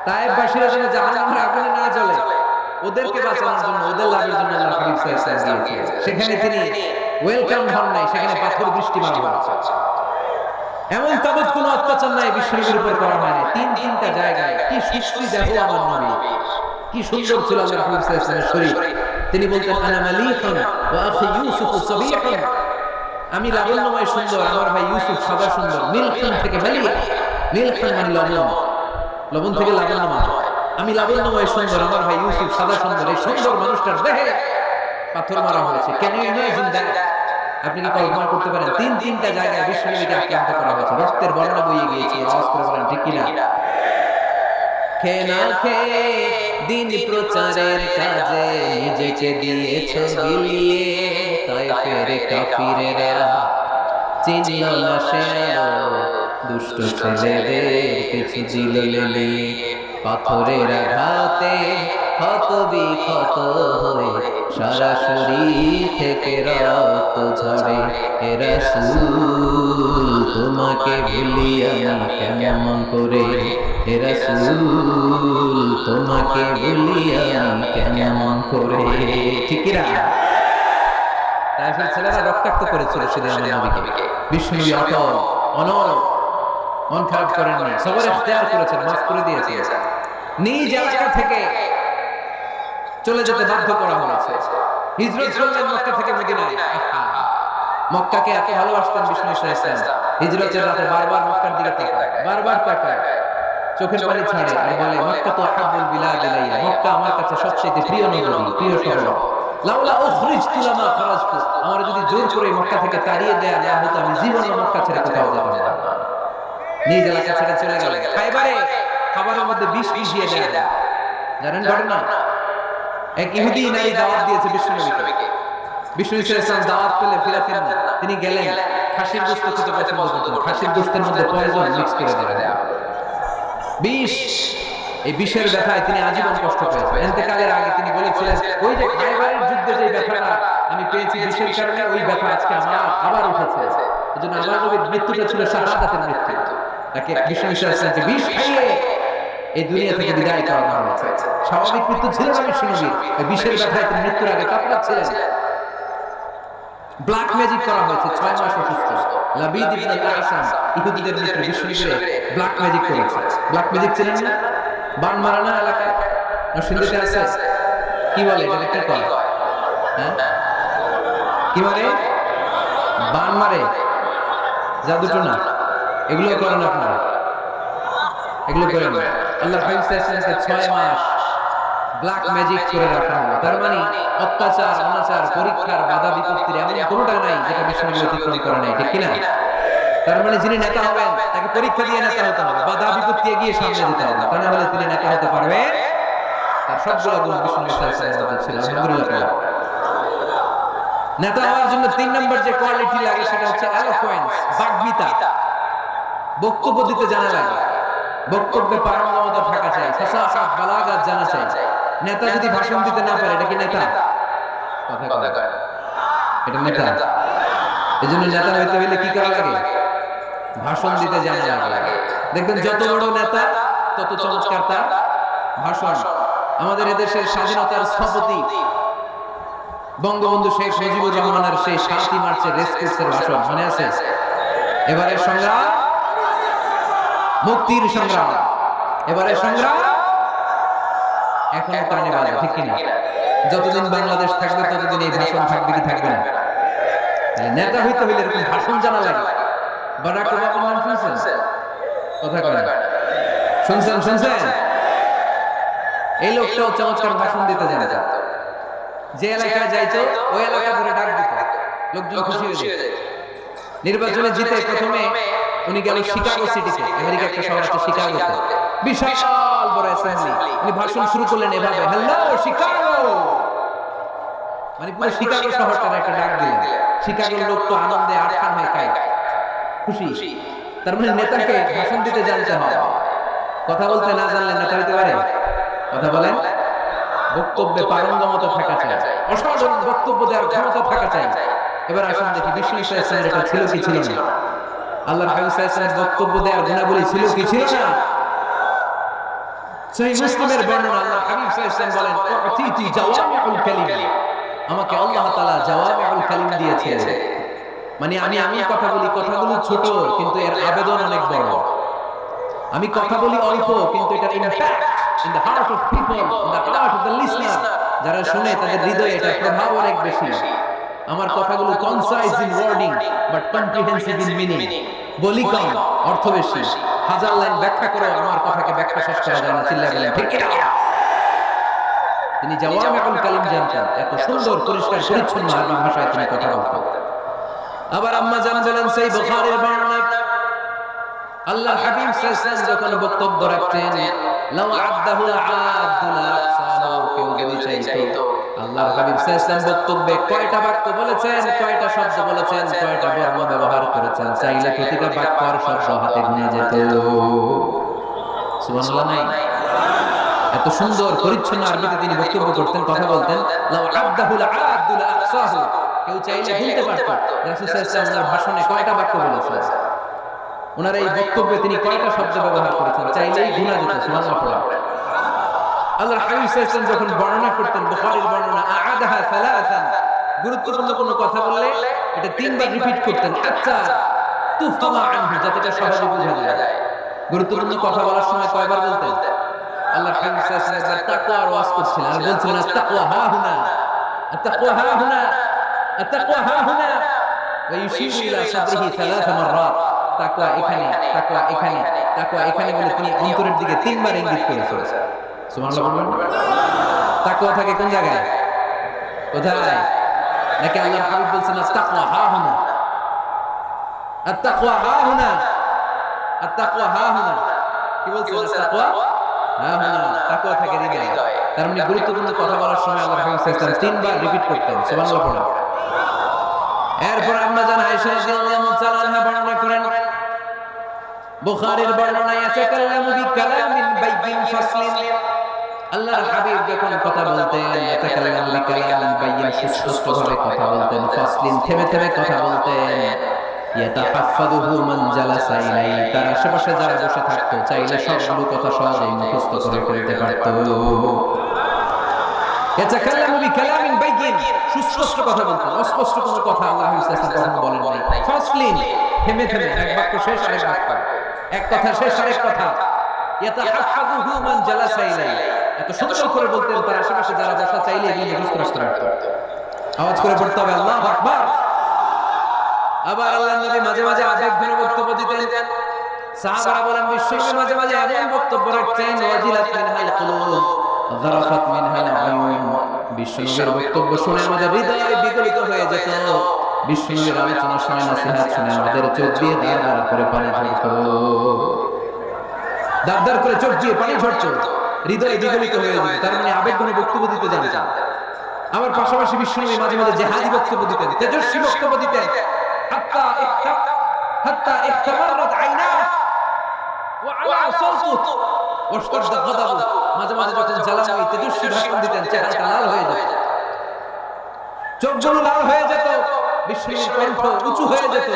তায়েফবাসীরা যেন জাহান্নামের আগুনে না জ্বলে, ওদেরকে বাঁচানোর জন্য, ওদের লাভের জন্য আল্লাহ হাবিব সাল্লাল্লাহু আলাইহি ওয়াসাল্লাম গিয়েছেন। সেখানে তিনি ওয়েলকাম হন নাই, সেখানে পাথর বৃষ্টি মারা হচ্ছে। এমন তাবৎ কোনো অত্যাচার নাই বিশ্বনবীর উপর করা হয় না। 3টা জায়গায় কি সৃষ্টি দেখো আমার নবী, কি সুন্দর ছিল আল্লাহর হাবিব সাল্লাল্লাহু আলাইহি ওয়াসাল্লামের শরীর। তিনি বলতেন আনা মালিকুন ওয়া আখি ইউসুফ সাবিহুন, আমি লাবণ্যময় সুন্দর, আমার ভাই ইউসুফ সাদা সুন্দর। মিলহুন থেকে মালিয়া, মিলহুন মানে লবণ, লবণ থেকে লাবণ্যময়। আমি লাবণ্যময় সুন্দর, আমার ভাই ইউসুফ সাদা সুন্দর। এই সুন্দর মানুষটার দেহে পাথর মারা হয়েছে। Can you imagine that? আপনি কি কল্পনা করতে পারেন? 3টা জায়গায় বিশ্বনবীকে আক্রান্ত করা হয়েছে, রক্তের বন্যা বইয়ে গিয়েছে। আওয়াজ করে বলেন ঠিক কি না? খেয়ে না খেয়ে দিন প্রচারের কাজে নিজেকে দিয়েছো বিলিয়ে, তায়েফের কাফিরেরা চিনল না সে আলো, দুষ্ট ছেলেদের পিছু দিল লেলিয়ে। পাথরের আঘাতে ক্ষত বিক্ষত হয়ে সারা শরীর থেকে রক্ত ঝরে। হে রাসূল তোমাকে ভুলি আমি কেমন করে, হে রাসূল তোমাকে ভুলি আমি কেমন করে। ঠিক কি না? তায়েফের ছেলেরা রক্তাক্ত করেছিল সেদিন আমার নবীকে। বিশ্বনবী অটল অনড়, মন খারাপ করেননি, সবর ইখতিয়ার করেছেন, মাফ করে দিয়েছেন। নিজ এলাকা থেকে চলে যেতে বাধ্য করা হয়েছে। হিজরত করলেন মক্কা থেকে মদিনায়। মক্কাকে এত ভালোবাসতেন বিষ্ণু ইসলাম। হিজরতের রাতে বারবার মক্কার দিকে তাকায়, বারবার তাকায়, চোখের পানি ছাড়ে আর বলে মক্কা তো আহাব্বুল বিলাদ ইলাইয়া, মক্কা আমার কাছে সবচেয়ে প্রিয় নগরী, প্রিয় শহর। লাউলা উখরিজতু লামা খারাজতু, আমার যদি জোর করে মক্কা থেকে তাড়িয়ে দেয়া না হতো আমি জীবনে মক্কা ছেড়ে কোথাও যেতাম না। নিজ এলাকা ছেড়ে চলে গেলেন। খাইবারে খাবারের মধ্যে বিষ মিশিয়ে দেয়া, জানেন ঘটনা? এক ইহুদি নারী দাওয়াত দিয়েছে বিশ্বনবীকে। বিষ্ণু ইসলাম দাওয়াত পেলে ফিরাতেন না। তিনি গেলেন, খাসির গোশত খেতে পছন্দ করতেন। খাসির গোশতের মধ্যে পয়জন মিক্স করে দেয়া, বিষ। এই বিষের ব্যথায় তিনি আজীবন কষ্ট পেয়েছেন। ইন্তেকালের আগে তিনি বলেছিলেন, ওই যে খাইবারের যুদ্ধে যে ব্যথাটা আমি পেয়েছি বিষের কারণে, ওই ব্যথা আজকে আমার আবার উঠেছে। এজন্য আমার নবীর মৃত্যুটা ছিল শাহাদাতের মৃত্যু। তাকে বিষ্ণু ইসলামকে বিষ খাইয়ে এই দুনিয়া থেকে বিদায় করানো হয়েছে। স্বাভাবিক মৃত্যু ছিল না বিশ্বনবীর, ওই বিষের ব্যথায় তিনি মৃত্যুর আগে কাতরাচ্ছিলেন। ব্ল্যাক ম্যাজিক করা হয়েছে, 6 মাস অসুস্থ। লাবিদ ইবনে আল-আসাম ইহুদিদের মিত্র বিশ্বনবীরে ব্ল্যাক ম্যাজিক করেছে। ব্ল্যাক ম্যাজিক ছিলেন না? বান মারা না এলাকায় নরসিংদীতে আছে, কি বলে এটা, কি কয়? হ্যাঁ, কি মারে? বান মারে, জাদুটোনা, এগুলো করেন আপনারা? এগুলো করেন না। আল্লাহর হাবিব সাল্লাল্লাহু আলাইহি ওয়াসাল্লাম 6 মাস ব্ল্যাক ম্যাজিক করে রাখা হলো। তার মানে অত্যাচার, অনাচার, পরীক্ষার বাধা বিপত্তির এমন কোনোটা নাই যেটা বিশ্বনবী অতিক্রম করে নাই। ঠিক কিনা? তার মানে যিনি নেতা হবেন তাকে পরীক্ষা দিয়ে নেতা হতে হবে, বাধা বিপত্তি এগিয়ে সামনে যেতে হবে, তা না হলে তিনি নেতা হতে পারবে। তার সবগুলো গুণ বিশ্বনবী সাল্লাল্লাহু আলাইহি ওয়াসাল্লাম ছিল। আলহামদুলিল্লাহ। নেতা হওয়ার জন্য 3 নম্বর যে কোয়ালিটি লাগে সেটা হচ্ছে এলোকুয়েন্স, বাগ্মিতা। বক্তব্য দিতে জানা লাগে, বক্তব্যে পারঙ্গমতা থাকা চাই, ফাসাহাত বালাগাত জানা চাই। নেতা যদি ভাষণ দিতে না পারে এটা কি নেতা? কথা কয়, এটা নেতা? এজন্য নেতা হইতে হইলে কি করা লাগে? ভাষণ দিতে জানা লাগে। দেখবেন যত বড় নেতা তত চমৎকার তার ভাষণ। আমাদের এদেশের স্বাধীনতার স্থপতি বঙ্গবন্ধু শেখ মুজিবুর রহমানের সেই ৭ই মার্চের রেসকোর্সের ভাষণ মনে আছে? এবারে সংগ্রাম মুক্তির সংগ্রাম, এবারে সংগ্রাম এখনো কানে বাজে, ঠিক কিনা? যতদিন বাংলাদেশ থাকবে ততদিন এই ভাষণ থাকবে কি থাকবে না? নেতা হইতে হইলে এরকম ভাষণ জানা লাগে। বারাক ওবামার নাম শুনছেন? কথা কয় না, শুনছেন? এই লোকটাও চমৎকার ভাষণ দিতে জানে। যে এলাকায় যাইতো ওই এলাকা ধরে ডাক দিত, লোকজন খুশি হয়ে যেত। নির্বাচনে জিতে প্রথমে উনি গেল শিকাগো সিটিতে, আমেরিকা একটা শহর আছে শিকাগোতে, বিশাল বড় অ্যাসেম্বলি। উনি ভাষণ শুরু করলেন এভাবে, হ্যালো শিকাগো, মানে পুরো শিকাগো শহরটার একটা ডাক দিলেন। শিকাগোর লোক তো আনন্দে আটখান হয়ে খায়, খুশি। তার মানে নেতাকে ভাষণ দিতে জানতে হয়, কথা বলতে না জানলে নেতা হইতে পারে? কথা বলেন। বক্তব্যে পারঙ্গমতা থাকা চাই, অসাধারণ বক্তব্য দেওয়ার ক্ষমতা থাকা চাই। এবার আসুন দেখি বিশ্ব ইসলামের এটা ছিল কি ছিল না? আল্লাহর হাবিব সাল্লাল্লাহু আলাইহি ওয়াসাল্লাম বক্তব্য দেওয়ার গুণাবলী ছিল কি ছিল না? সহিহ মুসলিমের বর্ণনা, আল্লাহর হাবিব সাল্লাল্লাহু আলাইহি ওয়াসাল্লাম বলেন, উতিতি জাওয়ামিউল কালিম, আমাকে আল্লাহ তাআলা জাওয়ামিউল কালিম দিয়েছে। মানে আমি কথা বলি, কথাগুলো ছোট কিন্তু এর আবেদন অনেক বড়। আমি কথা বলি অল্প কিন্তু এটার impact in the heart of people, in the heart of the listener, যারা শুনে তাদের হৃদয়ে এটা প্রভাব অনেক বেশি। আমার কথাগুলো concise in wording but comprehensive in meaning, বলি কম অর্থ বেশি। হাজার লাইন ব্যাখ্যা করে আমার কথাকে ব্যাখ্যা শেষ করা যায় না, চিল্লায় বলেন ঠিক কিনা? তিনি জাওয়ামিউল কালিম জানতেন, এত সুন্দর পরিষ্কার পরিচ্ছন্ন আরবি ভাষায় তিনি কথা বলতেন। আবার আম্মা জান বলেন, সেই বুখারীর বর্ণনা, আল্লাহর হাবিব সাল্লাল্লাহু আলাইহি ওয়াসাল্লাম যখন বক্তব্য রাখতেন, লাউ আদাহুল আদুল আকসাহু, কেউ যদি চাইতো আল্লাহর হাবিব সাল্লাল্লাহু আলাইহি ওয়াসাল্লাম বক্তব্যে কয়টা বাক্য বলেছেন, কয়টা শব্দ বলেছেন, কয়টা বর্ণ ব্যবহার করেছেন, চাইলে প্রতিটা বাক্য আর শব্দ হাতে গুনে যেত। সুবহানাল্লাহ নাই? এত সুন্দর পরিচ্ছন্ন আরবিতে তিনি বক্তব্য করতেন, কথা বলতেন। লাউ আদাহুল আদুল আকসাহু, কেউ চাইলে গুনতে পারত রাসূল সাল্লাল্লাহু আলাইহি ওয়াসাল্লাম ভাষণে কয়টা বাক্য বলেছেন, ওনার এই বক্তব্যে তিনি কয়টা শব্দ ব্যবহার করেছেন, চাইলেই গুণা যেত। সুবহানাল্লাহ। আল্লাহর হাবিব সাল্লাল্লাহু আলাইহি ওয়াসাল্লাম যখন বর্ণনা করতেন, বুখারীর বর্ণনা, আ'আদাহা সালাসান, গুরুত্বপূর্ণ কোনো কথা বললে এটা তিনবার রিপিট করতেন, হাত্তা তুফহামা আনহু, যাতে এটা সহজে বোঝা যায়। গুরুত্বপূর্ণ কথা বলার সময় কয়বার বলতেন? আল্লাহর হাবিব সাল্লাল্লাহু আলাইহি ওয়াসাল্লাম তাকওয়ার ওয়াজ করছিলেন আর বলছিলেন, আত-তাকওয়া হা হুনা, আত-তাকওয়া হা হুনা, আত-তাকওয়া হা হুনা, ওয়া ইউশিরু ইলা সাদরিহি সালাসা মাররাত, তাকওয়া এখানে, তাকওয়া এখানে, তাকওয়া এখানে বলে তিনি অন্তরের দিকে তিনবার ইঙ্গিত করেছেন। সুবহানাল্লাহ বলবেন। তাকওয়া থাকে কোন জায়গায়, কোথায়? নাকি আল্লাহর হাবিব বলছেন আত-তাকওয়া হা হুনা, আত-তাকওয়া হা হুনা, আত-তাকওয়া হা হুনা, কি বলছেন? আত-তাকওয়া হা হুনা, তাকওয়া থাকে হৃদয়ে। তার মানে গুরুত্বপূর্ণ কথা বলার সময় আল্লাহর হাবিব সাল্লাল্লাহু আলাইহি ওয়াসাল্লাম তিনবার রিপিট করতেন। সুবহানাল্লাহ পড়া। এরপর আম্মা জান আয়েশা রাদিয়াল্লাহু তাআলা আনহা বর্ণনা করেন, বুখারীর বর্ণনায় আছে, কাল্লামু বিকালামিন বাইয়িন ফাসলিন, আল্লাহর হাবিব যখন কথা বলতেন, ইয়াতাকাল্লামু বিকালামিন বাইয়িন, সুস্পষ্টভাবে কথা বলতেন, ফাসলিন, থেমে থেমে কথা বলতেন, ইয়াতাহাফফাযুহু মান জালাসা ইলাই, তার আশেপাশে যারা বসে থাকতো চাইলে সবগুলো কথা সহজেই মুখস্থ করে ফেলতে পারত। ইয়াতাকাল্লামু বিকালামিন বাইয়িন, সুস্পষ্ট কথা বলতেন, অস্পষ্ট কোনো কথা আল্লাহ সাল্লাল্লাহু আলাইহি ওয়াসাল্লাম কখনো বলেন নাই। ফাসলিন, থেমে থেমে, এক বাক্য শেষ আরেক বাক্য, এক কথা শেষ আরেক কথা। ইয়াতাহাফফাযুহু মান জালাসা ইলাই, এত সুন্দর করে বলতেন তার আশেপাশে যারা বসা চাইলে এগুলো মুখস্থ রাখতে পারত। আওয়াজ করে পড়তে হবে আল্লাহু আকবার। আবার আল্লাহর নবী মাঝে মাঝে আবেগঘন বক্তব্য দিতেন। সাহাবারা বলেন, বিশ্বনবী মাঝে মাঝে এমন বক্তব্য রাখতেন, ওয়াজিলাত মিনহাল কুলুব, যারাফাত মিনহাল আয়ুন, বিশ্বনবীর বক্তব্য শুনে আমাদের হৃদয় বিগলিত হয়ে যেত। বিশ্বনবীর আলোচনা শুনে, নসিহত শুনে আমাদের চোখ দিয়ে দাঁড় দাঁড় করে পানি ঝরত, দাঁড় দাঁড় করে চোখ দিয়ে পানি ঝরত, হৃদয় বিগলিত হয়ে যেত। তার মানে আবেগঘন বক্তব্য দিতে জানতেন। আবার পাশাপাশি বিশ্বনবী মাঝে মাঝে জিহাদি বক্তব্য দিতেন, তেজস্বী বক্তব্য দিতেন। হাত্তা ইখতামাররাত আইনা ওয়া আলা সাওতুহু ওয়াশতাদ্দা গাদাবু, মাঝে মাঝে যখন জ্বালাময় তেজস্বী ভাষণ দিতেন চেহারাটা লাল হয়ে যেত, চোখগুলো লাল হয়ে যেত, বিশ্বনবীর কণ্ঠ উঁচু হয়ে যেত,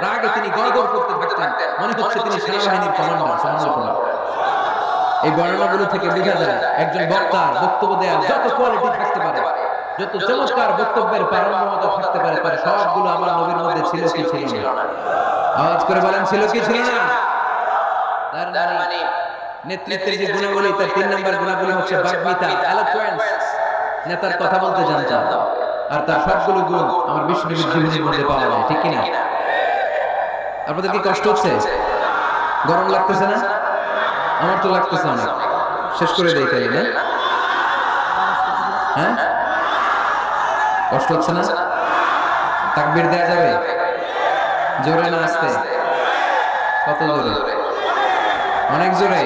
রাগে তিনি গড়গড় করতে থাকতেন, মনে হচ্ছে তিনি সেনাবাহিনীর কমান্ডার। সুবহানাল্লাহ। এই বর্ণনাগুলো থেকে বোঝা যায় একজন বক্তার বক্তব্য দেওয়ার যত কোয়ালিটি থাকতে পারে, যত চমৎকার বক্তব্যের পারঙ্গমতা থাকতে পারে, তার সবগুলো আমার নবীর মধ্যে ছিল কি ছিল না? আওয়াজ করে বলেন, ছিল কি ছিল না? তার মানে নেতৃত্বের যে গুণাবলী, তার 3 নম্বর গুণাবলী হচ্ছে বাগ্মিতা, এলোকুয়েন্স, নেতার কথা বলতে জানতাম। আর তার সবগুলো গুণ আমার বিশ্বনবীর জীবনের মধ্যে পাওয়া যায়, ঠিক কি না? আপনাদের কি কষ্ট হচ্ছে? গরম লাগতেছে না? আমার তো লাগতেছে অনেক। শেষ করে দেই তাই না? হ্যাঁ, কষ্ট হচ্ছে না? তাকবীর দেয়া যাবে? জোরে না আস্তে? কত জোরে? অনেক জোরে।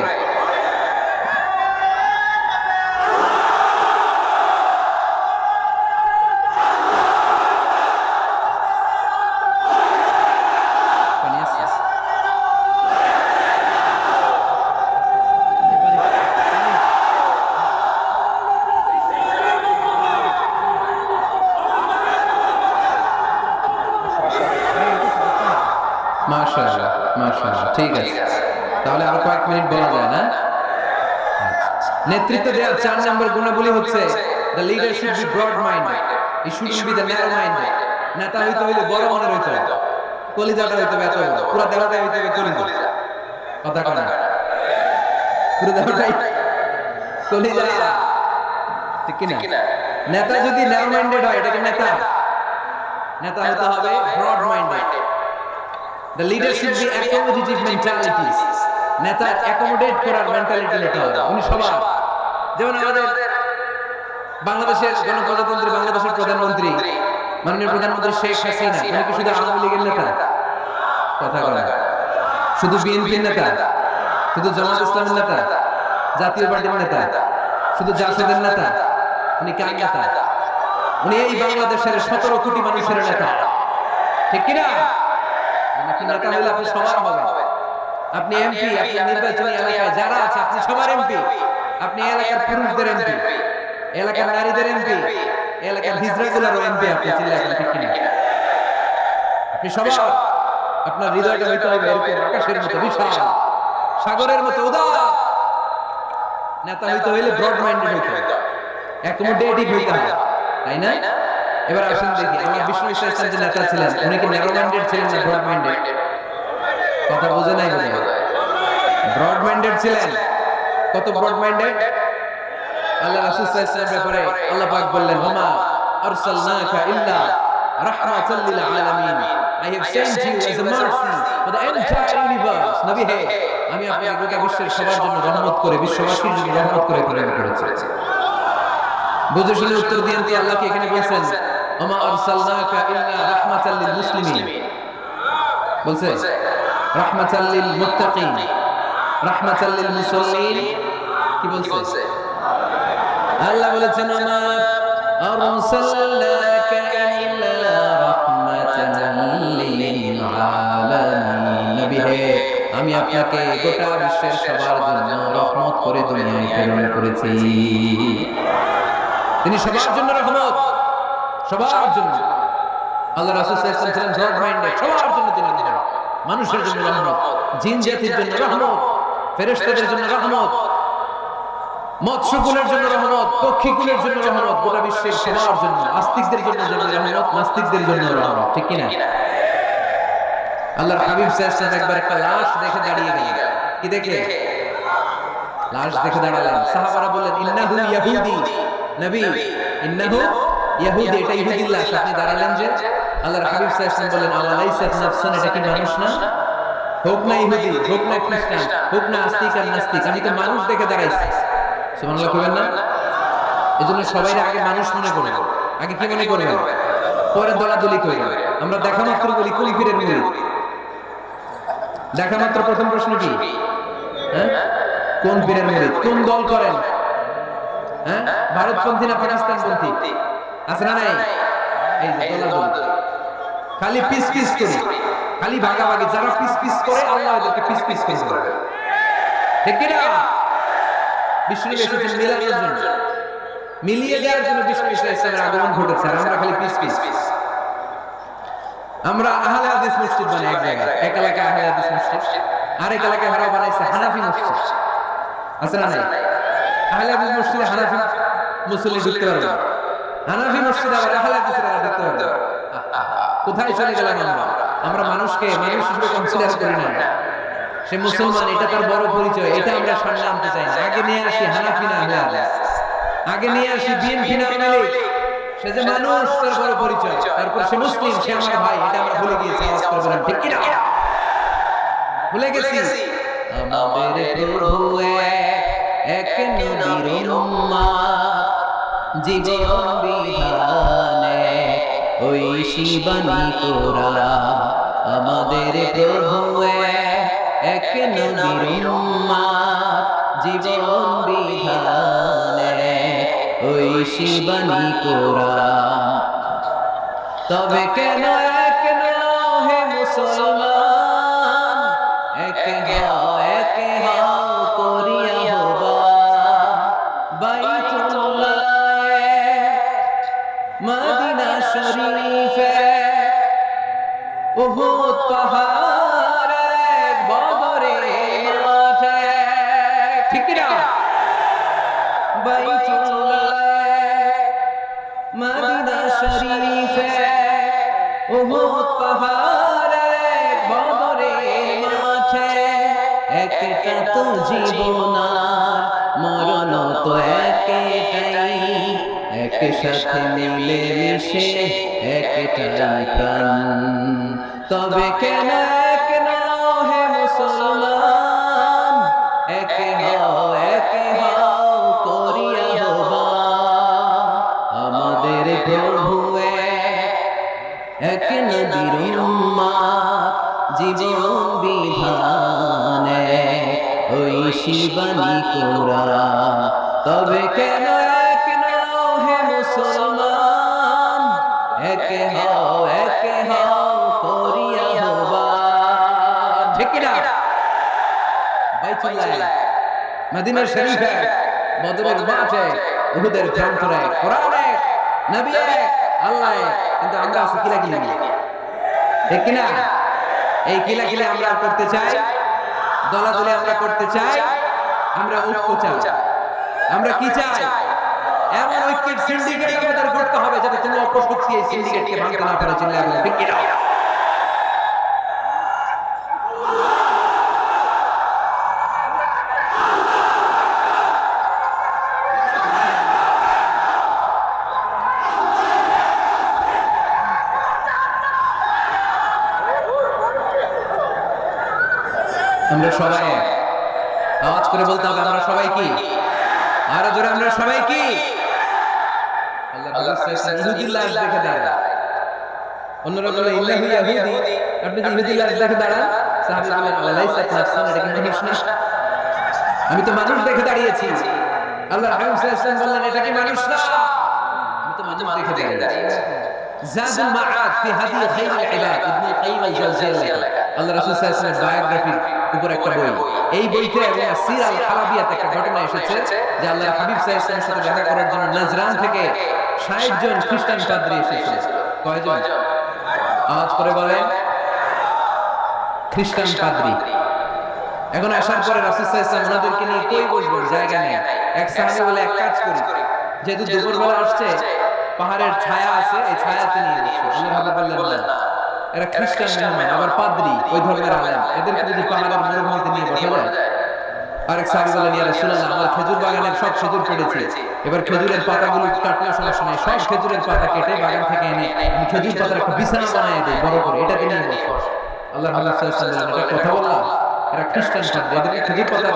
মাশাআল্লাহ, মাশাআল্লাহ, ঠিক আছে। তাহলে আরো কয়েক মিনিট বলা যায় না? নেতৃত্ব দেওয়ার 4 নম্বর গুণাবলী হচ্ছে the leader should be broad minded, he shouldn't be the narrow minded. নেতা হইতে হইলে বড় মনের হইতে হবে, কলিজাটা হইতে হবে এত বড়, পুরো দেহটাই হইতে হবে কলিজা। কথা কয় না? পুরো দেহটাই কলিজা, ঠিক কি না? নেতা যদি narrow minded হয়, এটাকে নেতা হতে হবে broad minded. The leader should be accommodative mentality. নেতার accommodate করার মেন্টালিটি নিতে হবে। উনি সবার, যেমন আমাদের বাংলাদেশের গণপ্রজাতন্ত্রী বাংলাদেশের প্রধানমন্ত্রী মাননীয় প্রধানমন্ত্রী শেখ হাসিনা, উনি কি শুধু আওয়ামী লীগের নেতা? কথা বলেন। শুধু বিএনপির নেতা? শুধু জামাত ইসলামের নেতা? জাতীয় পার্টির নেতা? শুধু জাসদের নেতা? উনি কার নেতা? উনি এই বাংলাদেশের 17 কোটি মানুষের নেতা, ঠিক কি না? আপনি নেতা হলে আপনি সবার হবেন। আপনি এমপি, আপনি নির্বাচনী এলাকায় যারা আছে আপনি সবার এমপি। আপনি এলাকার পুরুষদের এমপি, এলাকার নারীদের এমপি, এলাকার হিজড়াগুলোরও এমপি, আপনি চিল্লাবেন, ঠিক কি না? আপনি সবার, আপনার হৃদয়টা হইতে হবে এরকম আকাশের মতো বিশাল, সাগরের মতো উদার। নেতা হইতে হইলে ব্রড মাইন্ডেড হইতে হবে, অ্যাকোমোডেটিভ হইতে হবে, তাই না? এবার আসুন দেখি আমার বিষ্ণু ইসলাম যে নেতা ছিলেন, উনি কি ন্যারো মাইন্ডেড ছিলেন না ব্রড মাইন্ডেড? কথা বোঝে নাই বোধ হয়। ব্রড মাইন্ডেড ছিলেন। কত ব্রড মাইন্ডেড? আল্লাহ রাসূল সাল্লাল্লাহু আলাইহি ওয়াসাল্লামের ব্যাপারে আল্লাহ পাক বললেন, ওমা আরসালনাকা ইল্লা রাহমাতাল লিল আলামিন, I have sent you as a mercy for the entire universe. নবী হে, আমি আপনাকে গোটা বিশ্বের সবার জন্য রহমত করে, বিশ্ববাসীর জন্য রহমত করে প্রেরণ করেছি। বুঝে শুনে উত্তর দিয়েন তো, আল্লাহ কি এখানে বলছেন ওমা আরসালনাকা ইল্লা রাহমাতাল লিল মুসলিমিন? বলছে রাহমাতাল লিল মুত্তাকিন, রাহমাতাল লিল মুসাল্লিন, কি বলছে? আল্লাহ বলেছেন ওমা আরসালনাকা ইল্লা রাহমাতাল লিল আলামিন। নবী হে, আমি আপনাকে গোটা বিশ্বের সবার জন্য রহমত করে দুনিয়ায় প্রেরণ করেছি। তিনি সবার জন্য রহমত, সবার জন্য। আল্লাহ রাসূল সাল্লাল্লাহু আলাইহি ওয়াসাল্লাম ছিলেন ব্রড মাইন্ডেড, সবার জন্য তিনি রহমত, মানুষের জন্য রহমত, জিন জাতির জন্য রহমত, ফেরেশতাদের জন্য রহমত, মৎস্যকুলের জন্য রহমত, পক্ষীকুলের জন্য রহমত, গোটা বিশ্বের সবার জন্য, আস্তিকদের জন্য রহমত, নাস্তিকদের জন্য রহমত, ঠিক কি না? আল্লাহর হাবিব সাল্লাল্লাহু আলাইহি ওয়াসাল্লাম একবার একটা লাশ দেখে দাঁড়িয়ে গেলেন। কি দেখে? লাশ দেখে দাঁড়ালেন। সাহাবারা বললেন, ইন্নাহু ইয়াহুদি। নবী, ইন্নাহু ইয়াহুদি, এটা ইহুদির লাশ। আপনি দাঁড়ালেন যে? আল্লাহর হাবিব সাল্লাল্লাহু আলাইহি ওয়াসাল্লাম বললেন, আলাইসাত নাফসান, এটা কি মানুষ না? হোক না ইহুদি, হোক না খ্রিস্টান, হোক না আস্তিক আর নাস্তিক, আমি তো মানুষ দেখে দাঁড়াইছি। সুবহানাল্লাহ কইবেন না? এজন্য সবাই আগে মানুষ মনে করবেন। আগে কি মনে করবেন? পরে দলাদলি কইবেন। আমরা দেখা মাত্র বলি কুল পীরের মুরিদ। দেখা মাত্র প্রথম প্রশ্ন কি? হ্যাঁ, কোন পীরের মুরিদ? কোন দল করেন? হ্যাঁ, ভারতপন্থী না পাকিস্তানপন্থী? আছে না নাই? এই যে দলাদলি, খালি পিস পিস করি, খালি ভাগাভাগি। যারা পিস পিস করে আল্লাহ ওদেরকে পিস পিস করে করবে, ঠিক কি না? বিষ্ণু এসেছেন মিলানোর জন্য, মিলিয়ে দেওয়ার জন্য বিষ্ণু ইসলামের আগমন ঘটেছে। আর আমরা খালি পিস পিস। আমরা আহলে হাদিস মসজিদ বানাই এক জায়গায়, এক এলাকায় আহলে হাদিস মসজিদ, আরেক এলাকায় হারা বানাইছে হানাফি মসজিদ। আছে না নাই? আহলে হাদিস মসজিদে হানাফি মুসল্লি ঢুকতে পারবে না, হানাফি মসজিদে আবার আহলে হাদিসরা ঢুকতে পারবে না। কোথায় চলে গেলাম আমরা? আমরা মানুষকে মানুষ হিসেবে কনসিডার করি না। সে মুসলমান, এটা তার বড় পরিচয়, এটা আমরা সামনে আনতে চাই না। আগে নিয়ে আসি হানাফি না আহলে হাদিস, আগে নিয়ে আসি বিএনপি না আওয়ামী লীগ। সে যে মানুষ, তার বড় পরিচয়। তারপর সে মুসলিম, সে আমার ভাই, এটা আমরা ভুলে গিয়েছি। আওয়াজ করে বলেন ঠিক কি না? ভুলে গেছি। আমাদের প্রভু এক নবীর উম্মত, জীবন বিধানে ওই শিবানী কোরা। আমাদের প্রভু এক নবীর উম্মত, জীবন বিধানে ওই শিবানী কোরা। তবে কেন এক হে মুসলমান, এক হও করিয়া হবা বাইতুল্লাহ মদিনা শরীফে, উহুদ পাহাড়ে বদরের মাঠে। ঠিক না? বাইতুল্লাহ মদিনা শরীফে, উহুদ পাহাড়ে বদরের মাঠে। একটা তো জীবন আর মরণ তো একটাই, একসাথে মিলে মিশে একটাই প্রাণ। তবে কেন এক নও হে মুসলমান, এক হও করিয়া হবা আমাদের প্রভু এক নবীর উম্মত, জীবন বিধানে ওই শিবানী কোরা। তবে কেন এক নও হে মুসলমান, এক হও করিয়া হবা। ঠিক না? বাইতুল্লাহ মদিনা শরীফে, বদরের মাঠে, উহুদের প্রান্তরে, কোরআনে নবী এক, আল্লাহ এক। কিন্তু আমরা আছি কিলাকিলি। ঠিক কিনা? এই কিলাকিলি আমরা করতে চাই, দলাদলি আমরা করতে চাই, আমরা ঐক্য চাই। আমরা কি চাই? এমন ঐক্যের সিন্ডিকেট আমাদের করতে হবে যাতে কোনো অপশক্তি এই সিন্ডিকেটকে ভাঙতে না পারে। চিল্লায় বলে ঠিক কিনা? আমরা সবাই এক। আওয়াজ করে বলতে হবে আমরা সবাই কি? আরো জোরে আমরা সবাই কি? আল্লাহ ইহুদির লাশ দেখে দাঁড়ায়, অন্যরা বলে ইন্নাহু ইয়াহুদি। আপনি যে ইহুদির লাশ দেখে দাঁড়ান, সাহাবী বলেন আলাইসাত নাফসান, এটা কি মানুষ না? আমি তো মানুষ দেখে দাঁড়িয়েছি। আল্লাহ হাবিব সাল্লাল্লাহু আলাইহি ওয়াসাল্লাম বললেন এটা কি মানুষ না? আমি তো মানুষ দেখে দাঁড়িয়েছি। জাদুল মাআদ ফি হাদি খায়রুল ইবাদ, ইবনে কাইয়িম আল-জাওজিয়্যিহ লেখা। আল্লাহ রাসূল সাল্লাল্লাহু আলাইহি ওয়াসাল্লামের বায়োগ্রাফির উপর একটা বই। এই বইতে এবং সির আল হালাবিয়াতে একটা ঘটনা এসেছে যে আল্লাহর হাবিব সাল্লাল্লাহু আলাইহি ওয়াসাল্লামের সাথে দেখা করার জন্য নাজরান থেকে 60 জন খ্রিস্টান পাদ্রী এসেছিল। কয়জন? আওয়াজ করে বলেন। খ্রিস্টান পাদ্রী। এখন আসার পরে রাসূল সাল্লাল্লাহু আলাইহি ওয়াসাল্লাম ওনাদেরকে নিয়ে কই বসবেন? জায়গা নেই। এক সাহাবী বলে এক কাজ করি, যেহেতু দুপুরবেলা আসছে, পাহাড়ের ছায়া আছে, এই ছায়াতে নিয়ে বসবো। আল্লাহর হাবিব বললেন না, এরা খ্রিস্টান মেহমান, আবার পাদ্রী, ওই ধর্মের আলেম, এদেরকে যদি পাহাড়ের মরুভূমিতে নিয়ে বসা যায়। আরেক সাহাবী বলেন ইয়া রাসূলুল্লাহ, আমার খেজুর বাগানের সব খেজুর পড়েছে, এবার খেজুরের পাতাগুলো কাটলে সমস্যা নেই, সব খেজুরের পাতা কেটে বাগান থেকে এনে আমি খেজুর পাতার একটা বিছানা বানিয়ে দেই বড় করে, এটাকে নিয়ে বসবো। আল্লাহর হাবিব সাল্লাল্লাহু আলাইহি ওয়াসাল্লাম এটা কথা বললাম, এরা খ্রিস্টান পাদ্রী, এদেরকে খেজুর পাতার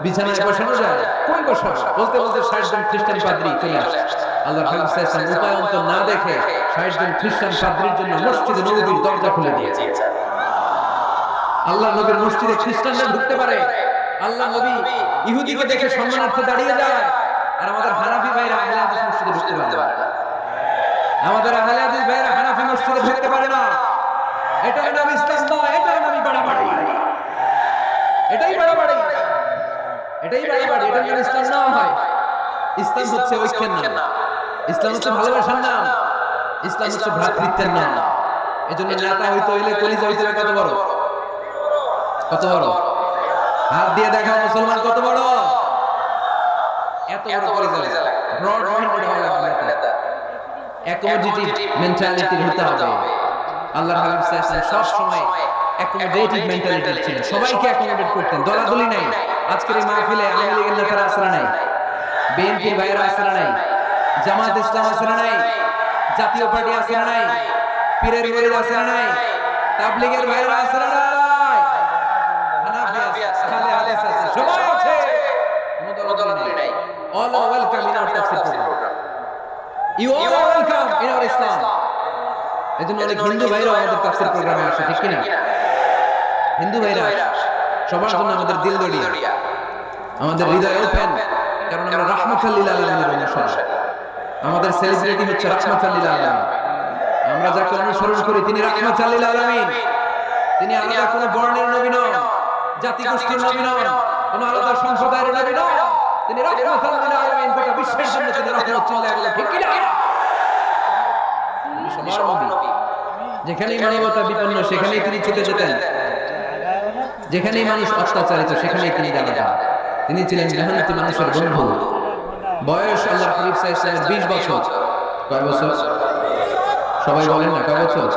বিছানায় বসানো যায়? কই বসাবো? বলতে বলতে 60 জন খ্রিস্টান পাদ্রী চলে আসে। আল্লাহর হাবিব সাল্লাল্লাহু আলাইহি ওয়াসাল্লাম উপায় অন্তর না দেখে 60 জন খ্রিস্টান পাদ্রীর জন্য মসজিদে নববীর দরজা খুলে দিয়েছে। আল্লাহ নবীর মসজিদে খ্রিস্টানরা ঢুকতে পারে, আল্লাহ নবী ইহুদিকে দেখে সম্মানার্থে দাঁড়িয়ে যায়, আর আমাদের হানাফি ভাইরা আহলে হাদিস মসজিদে ঢুকতে পারে না। আমাদের আহলে হাদিস ভাইরা হানাফি মসজিদে ঢুকতে পারে না। এটার নাম ইসলাম নয়, এটার নামই বাড়াবাড়ি। এটাই বাড়াবাড়ি, এটাই বাড়াবাড়ি, এটার নাম ইসলাম না হয়। ইসলাম হচ্ছে ঐক্যের নাম, ইসলাম হচ্ছে ভালোবাসার নাম, ইসলাম হচ্ছে ভ্রাতৃত্বের নাম। এজন্য নেতা হইতে হইলে কলিজা হইতে হবে কত বড়? কত বড়? হাত দিয়ে দেখাও মুসলমান কত বড়? বড় পরিচালক ব্রড মাইন্ডেড হওয়া লাগবে নেতা অ্যাকোমোডেটিভ মেন্টালিটি হতে হবে আল্লাহর হাবিব সাল্লাল্লাহু আলাইহি ওয়াসাল্লাম সব সময় অ্যাকোমোডেটিভ মেন্টালিটি ছিলেন সবাইকে অ্যাকোমোডেট করতেন দলাদলি নাই আজকের এই মাহফিলে আওয়ামী লীগের নেতারা আসরা নাই বিএনপির ভাইরা আসরা নাই জামাত ইসলাম আসরা নাই জাতীয় পার্টি আসরা নাই পীরের মুরিদ আসরা নাই তাবলীগের ভাইরা আসরা নাই হানাফি আছে খালে হাদিস আছে সবাই আছে কোনো দলাদলি নাই all are welcome in our tafsir program you all are welcome in our Islam এজন্য অনেক হিন্দু ভাইরা আমাদের তাফসীর প্রোগ্রামে আসে ঠিক কি না হিন্দু ভাইরা সবার জন্য আমাদের দিল দড়িয়া আমাদের হৃদয় ওপেন কারণ আমরা রাহমাতুল লিল আলামিনের অনুসারী আমাদের সেলিব্রিটি হচ্ছে রাহমাতুল লিল আলামিন আমরা যাকে অনুসরণ করি তিনি রাহমাতুল লিল আলামিন তিনি আলাদা কোনো বর্ণের নবী নন জাতি গোষ্ঠীর নবী নন কোনো আলাদা সম্প্রদায়ের নবী নন তিনি রাহমাতুল লিল আলামিন গোটা বিশ্বের জন্য তিনি রহমত চলে গেল ঠিক কি না সবার নবী যেখানেই মানবতা বিপন্ন সেখানেই তিনি ছুটে যেতেন যেখানেই মানুষ অত্যাচারিত সেখানেই তিনি দাঁড়াতেন তিনি ছিলেন মেহনতি মানুষের বন্ধু বয়স আল্লাহর হাবিব সাল্লাল্লাহু আলাইহি ওয়াসাল্লামের 20 বছর কয় বছর সবাই বলেন না কয় বছর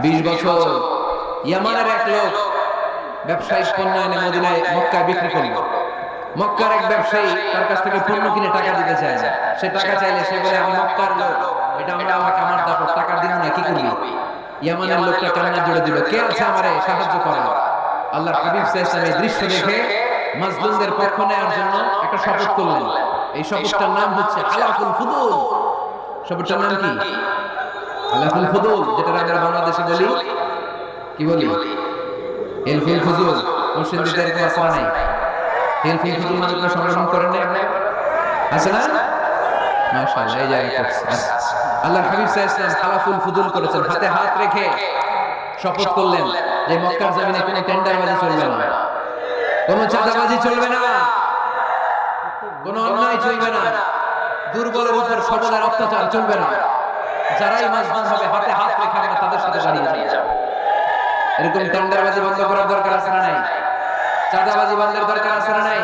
20 বছর ইয়ামানের এক লোক ব্যবসায়িক পণ্য এনে মদিনায় মক্কায় বিক্রি করল মক্কার এক ব্যবসায়ী তার কাছ থেকে পণ্য কিনে টাকা দিতে চায় না সে টাকা চাইলে সে বলে আমি মক্কার লোক এটা আমাকে আমার দাপট টাকা দিব না কি করবি ইয়ামানের লোকটা কান্না জুড়ে দিল কে আছে আমারে সাহায্য করা আল্লাহর হাবিব সাল্লাল্লাহু আলাইহি ওয়াসাল্লাম এই দৃশ্য দেখে মাজলুমদের পক্ষ নেওয়ার জন্য একটা শপথ করলেন এই শপথটার নাম হচ্ছে হালাফুল ফুদুল শপথটার নাম কি হালাফুল ফুদুল যেটা আমরা বাংলাদেশে বলি কি বলি হেলফুল ফুজুল কোশ্চেন দিতে এরকম আসরা নাই হেলফুল ফুজুল মানে আপনারা সংগ্রহ করেন না আছে না মাশাআল্লাহ এই জায়গা করছে আল্লাহর হাবিব সাল্লাল্লাহু আলাইহি ওয়াসাল্লাম হালাফুল ফুদুল করেছেন হাতে হাত রেখে শপথ করলেন যে মক্কার জমিনে কোনো টেন্ডারবাজি চলবে না কোনো চাঁদাবাজি চলবে না কোনো অন্যায় চলবে না দুর্বলের উপর সবলের অত্যাচার চলবে না যারাই মাজলুম হবে হাতে হাত রেখে আমরা তাদের সাথে দাঁড়িয়ে যাব এরকম টেন্ডারবাজি বন্ধ করার দরকার আছে না নাই চাঁদাবাজি বন্ধের দরকার আছে না নাই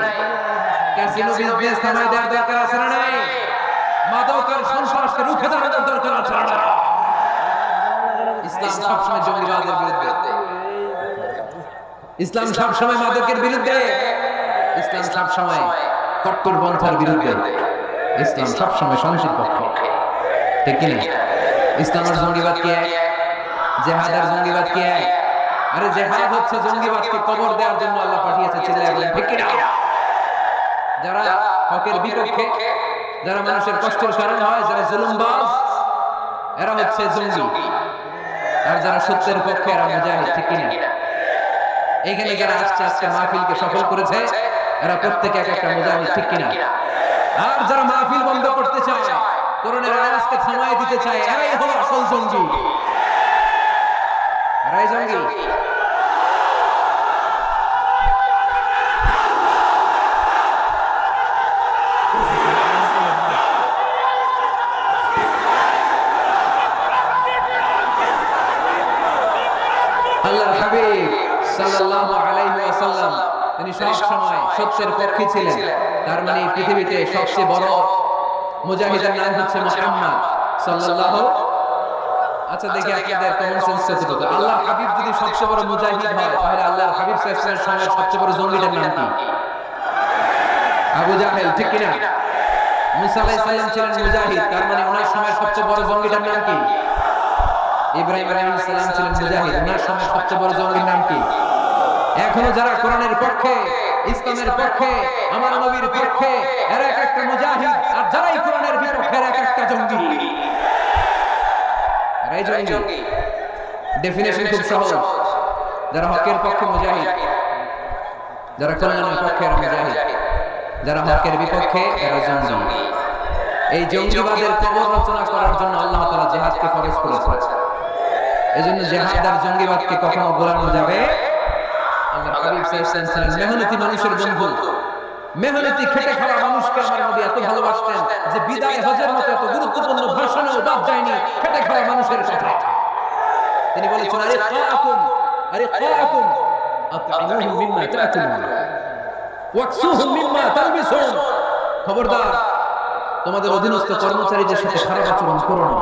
ক্যাসিনো বিজনেস থামাই দেওয়ার দরকার আছে না নাই মাদকের সংস্রবকে রুখে দেওয়ার দরকার আছে না ইসলাম সবসময় জঙ্গিবাদের বিরুদ্ধে ইসলাম সবসময় মাদকের বিরুদ্ধে ইসলাম সবসময় কট্টরপন্থার বিরুদ্ধে ইসলাম সবসময় শান্তির পক্ষে ঠিক কি না ইসলামের জঙ্গিবাদ কি এক জিহাদের জঙ্গিবাদ কি এক আরে জিহাদ হচ্ছে জঙ্গিবাদকে কবর দেওয়ার জন্য আল্লাহ পাঠিয়েছে চিল্লায় বলেন ঠিক কি না যারা হকের বিপক্ষে যারা মানুষের কষ্টের কারণ হয় যারা জুলুমবাজ এরা হচ্ছে জঙ্গি আর যারা সত্যের পক্ষে এরা মুজাহিদ ঠিক কি না এখানে যারা আসছে আজকে মাহফিলকে সফল করেছে এরা প্রত্যেকে এক একটা মুজাহিদ ঠিক কি না আর যারা মাহফিল বন্ধ করতে চায় কোরআনের আওয়াজকে থামায় দিতে চায় এরাই হলো আসল জঙ্গি এরাই জঙ্গি আল্লাহর হাবিব সাল্লাল্লাহু আলাইহি ওয়াসাল্লাম তিনি সব সময় সত্যের পক্ষে ছিলেন তার মানে পৃথিবীতে সবচেয়ে বড় মুজাহিদের নাম হচ্ছে মুহাম্মদ সাল্লাল্লাহু আচ্ছা দেখি আপনাদের কমন সেন্স কতটুকু আল্লাহর হাবিব যদি সবচেয়ে বড় মুজাহিদ হয় তাহলে আল্লাহর হাবিব সাল্লাল্লাহু আলাইহি ওয়াসাল্লামের সবচেয়ে বড় জঙ্গিটার নাম কি আবু জাহেল ঠিক কি না মুসা আলাইহিস সালাম ছিলেন মুজাহিদ তার মানে ওনার সময় সবচেয়ে বড় জঙ্গিটার নাম কি ইব্রাহিম আলাইহিস সালাম ছিলেন মুজাহিদ ওনার সময় সবচেয়ে বড় জঙ্গির নাম কি এখনো যারা কোরআনের পক্ষে ইসলামের পক্ষে আমার নবীর পক্ষে এরা এক একটা মুজাহিদ আর যারাই কোরআনের বিপক্ষে এক একটা জঙ্গি এরাই জঙ্গি ডেফিনিশন খুব সহজ যারা হকের পক্ষে মুজাহিদ যারা কোরআনের পক্ষে এরা মুজাহিদ যারা হকের বিপক্ষে এরা জঙ্গি এই জঙ্গিবাদের কবর রচনা করার জন্য আল্লাহ তাআলা জিহাদকে ফরজ করেছেন এজন্য জিহাদ আর জঙ্গিবাদকে কখনো ভোলানো যাবে আল্লাহর হাবিব সাল্লাল্লাহু আলাইহি ওয়াসাল্লাম মেহনতি মানুষের বন্ধু মেহনতি খেটে খাওয়া মানুষকে আমার নবী এত ভালোবাসতেন যে বিদায় হজের মতো এত গুরুত্বপূর্ণ ভাষণেও বাদ যায়নি খেটে খাওয়া মানুষের কথা তিনি বলেছেন আরে কাআকুম আত'ইমুহুম মিম্মা তা'কুলুন ওয়াকসুহুম মিম্মা তালবিসুন খবরদার তোমাদের অধীনস্থ কর্মচারীদের সাথে খারাপ আচরণ করো না।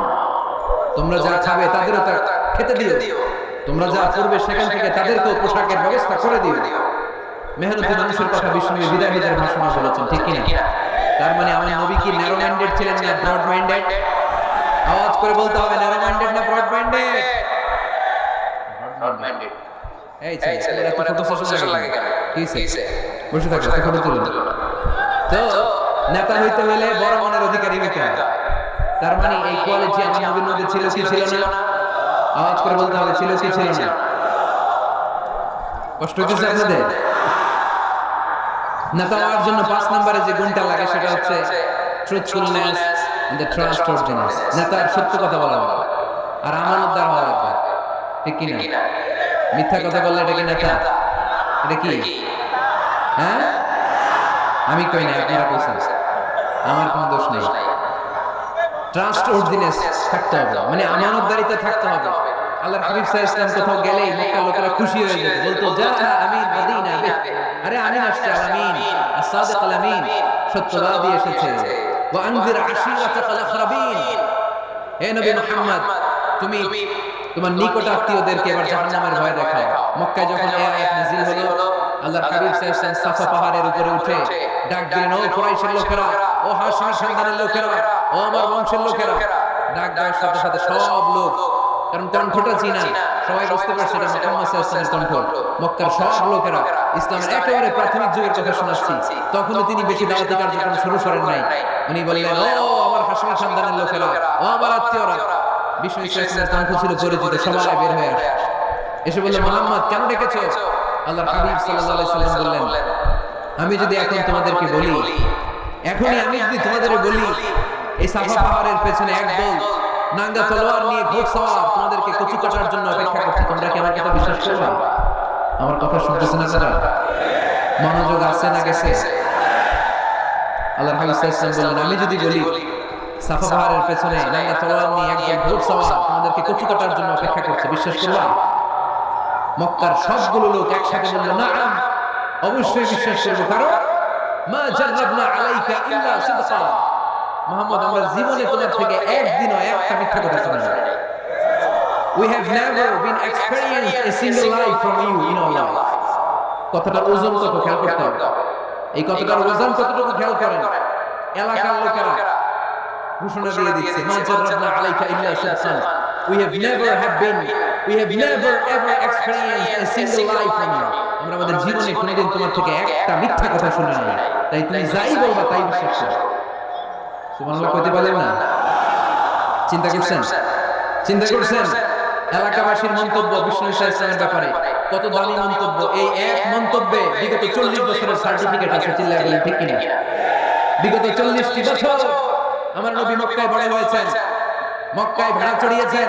তোমরা যা খাবে তাদেরও তা খেতে দিও, তোমরা যা করবে সেখান থেকে তাদেরকেও পোশাকের ব্যবস্থা করে দিও। মেহনতি মানুষের কথা বিষ্ণু বিদায় হজের ভাষণে বলেছেন, ঠিক কিনা? তার মানে আমার নবী কি ন্যারো মাইন্ডেড ছিলেন না ব্রড মাইন্ডেড? আওয়াজ করে বলতে হবে, ন্যারো মাইন্ডেড না ব্রড মাইন্ডেড? Broad minded. এই ছেলে এত ফটো সেশন লাগে কেন? কিসে বসে থাকো, ফটো তুলুন। তো নেতা হইতে হলে বড় মনের অধিকারী হইতে হয়। তার মানে এই কোয়ালিটি আমার নবীর মধ্যে ছিল কি ছিল না? আওয়াজ করে বলতে হবে, ছিল কি ছিল না? কষ্ট হচ্ছে আপনাদের? নেতা হওয়ার জন্য 5 নম্বরে যে গুণটা লাগে সেটা হচ্ছে ট্রুথফুলনেস এন্ড দ্য ট্রাস্টওয়ার্দিনেস। নেতার সত্য কথা বলা লাগবে আর আমানতদার হওয়া লাগবে, ঠিক কি না? মিথ্যা কথা বললে এটা কি নেতা? এটা কি? হ্যাঁ, আমি কই না, আপনারা কইছেন, আমার কোনো দোষ নেই। ট্রাস্টওয়ার্দিনেস থাকতে হবে, মানে আমানতদারিতা থাকতে হবে। আল্লাহর হাবিব সাল্লাল্লাহু আলাইহি ওয়াসাল্লাম কোথাও গেলেই মক্কার লোকেরা খুশি হয়ে যেত, বলতো যা আমিন মদিনা, আরে আমিন আসছে, আমিন as-সাদিক আল-আমিন, সত্যবাদী এসেছে। ওয়া আনজির আশিরাতাকাল আখরাবিন, হে নবী মুহাম্মদ তুমি তোমার নিকট আত্মীয়দেরকে এবার জাহান্নামের ভয় দেখাও। মক্কায় যখন এই আয়াত নাযিল হলো, আল্লাহর হাবিব সাল্লাল্লাহু আলাইহি ওয়াসাল্লাম সাফা পাহাড়ের উপরে উঠে ডাক দিলেন, ও কুরাইশের লোকেরা, ও হাশমি খানদানের লোকেরা, ও আমার বংশের লোকেরা। ডাক দেওয়ার সাথে সাথে সব লোক, কারণ কণ্ঠটা চিনা, সবাই বুঝতে পারছে এটা মুহাম্মদ সাল্লাল্লাহু আলাইহি ওয়াসাল্লামের কণ্ঠ। মক্কার সব লোকেরা ইসলামের একেবারে প্রাথমিক যুগের কথা শোনাচ্ছি, তখনও তিনি বেশি দাওয়াতি কার্যক্রম শুরু করেন নাই। উনি বললেন, ও আমার হাশমি খানদানের লোকেরা, ও আমার আত্মীয়রা। বিশ্ব ইসলামের কণ্ঠ ছিল পরিচিত, সবাই বের হয়ে আসে, এসে বললেন, মুহাম্মদ কেন ডেকেছো? আল্লাহর হাবিব সাল্লাল্লাহু আলাইহি ওয়াসাল্লাম বললেন, আমি যদি এখন তোমাদেরকে বলি, এখনই আমি যদি তোমাদের বলি এই সাফা পাহাড়ের পেছনে একদল নাঙ্গা তলোয়ার নিয়ে ঘোড়সওয়ার তোমাদেরকে কচু কাটার জন্য অপেক্ষা করছে, তোমরা কি আমার কথা বিশ্বাস করবে? আমার কথা শুনতেছেন আপনারা? মনোযোগ আছে না গেছে? আল্লাহর হাবিব সাল্লাল্লাহু আলাইহি ওয়াসাল্লাম বললেন, আমি যদি বলি সাফা পাহাড়ের পেছনে নাঙ্গা তলোয়ার নিয়ে একদল ঘোড়সওয়ার তোমাদেরকে কচু কাটার জন্য অপেক্ষা করছে, বিশ্বাস করবে? মক্কার সবগুলো লোক একসাথে বলল, নাআম, অবশ্যই বিশ্বাস করব, কারণ মা জাররাবনা আলাইকা ইল্লা সিদকা, মুহাম্মদ আমরা জীবনে তোমার থেকে একদিনও একটা মিথ্যা কথা শুনি নাই। We have never been experienced a single lie from you in our life. কথাটার ওজন কত খেয়াল করতে হবে, এই কথাটার ওজন কতটুকু খেয়াল করেন। এলাকার লোকেরা ঘোষণা দিয়ে দিচ্ছে, মা জাররাবনা আলাইকা ইল্লা সিদকা, we have never ever experienced a single lie from you. আমরা আমাদের জীবনে কোনোদিন তোমার থেকে একটা মিথ্যা কথা শুনি নাই, তাই তুমি যাই বলবা তাই বিশ্বাস করো। সুবহানাল্লাহ কইতে পারলেন না? চিন্তা করছেন? এলাকাবাসীর মন্তব্য বিষ্ণু সাল্লাল্লাহু আলাইহি ওয়াসাল্লামের ব্যাপারে কত দামি মন্তব্য। এই এক মন্তব্যে বিগত 40 বছরের সার্টিফিকেট আছে, চিল্লায় বলেন ঠিক কিনা? বিগত 40টি বছর আমার নবী মক্কায় বড় হয়েছেন, মক্কায় ভেড়া চড়িয়েছেন,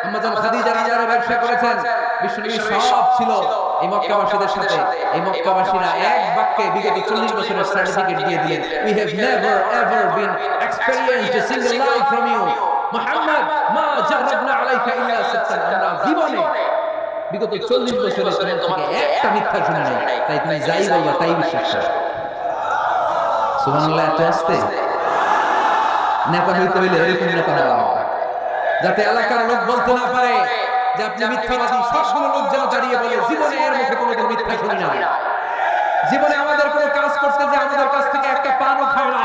আম্মাজান খাদিজার আন্ডারে ব্যবসা করেছেন, বিশ্বনবী সব ছিল এই মক্কাবাসীদের সাথে। এই মক্কাবাসীরা এক বাক্যে বিগত 40 বছরের সার্টিফিকেট দিয়ে দিলেন, we have never ever been experienced a single lie from you Muhammad, মা জাররাবনা আলাইকা ইল্লা সিদকান, আমরা জীবনে বিগত 40 বছরের তোমার থেকে একটা মিথ্যা শুনি নাই, তাই তুমি যাই বলবা তাই বিশ্বাস করো। সুবহানাল্লাহ। এত আস্তে নেতা হইতে হইলে এরকম নেতা হওয়া লাগবে, যাতে এলাকার লোক বলতে না পারে যে আপনি মিথ্যাবাদী। সবগুলো লোক যেন দাঁড়িয়ে বলে, জীবনে এর মুখে কোনোদিন মিথ্যা শুনি না, জীবনে আমাদের কোনো কাজ করতে যে আমাদের কাছ থেকে একটা পানও খায় না,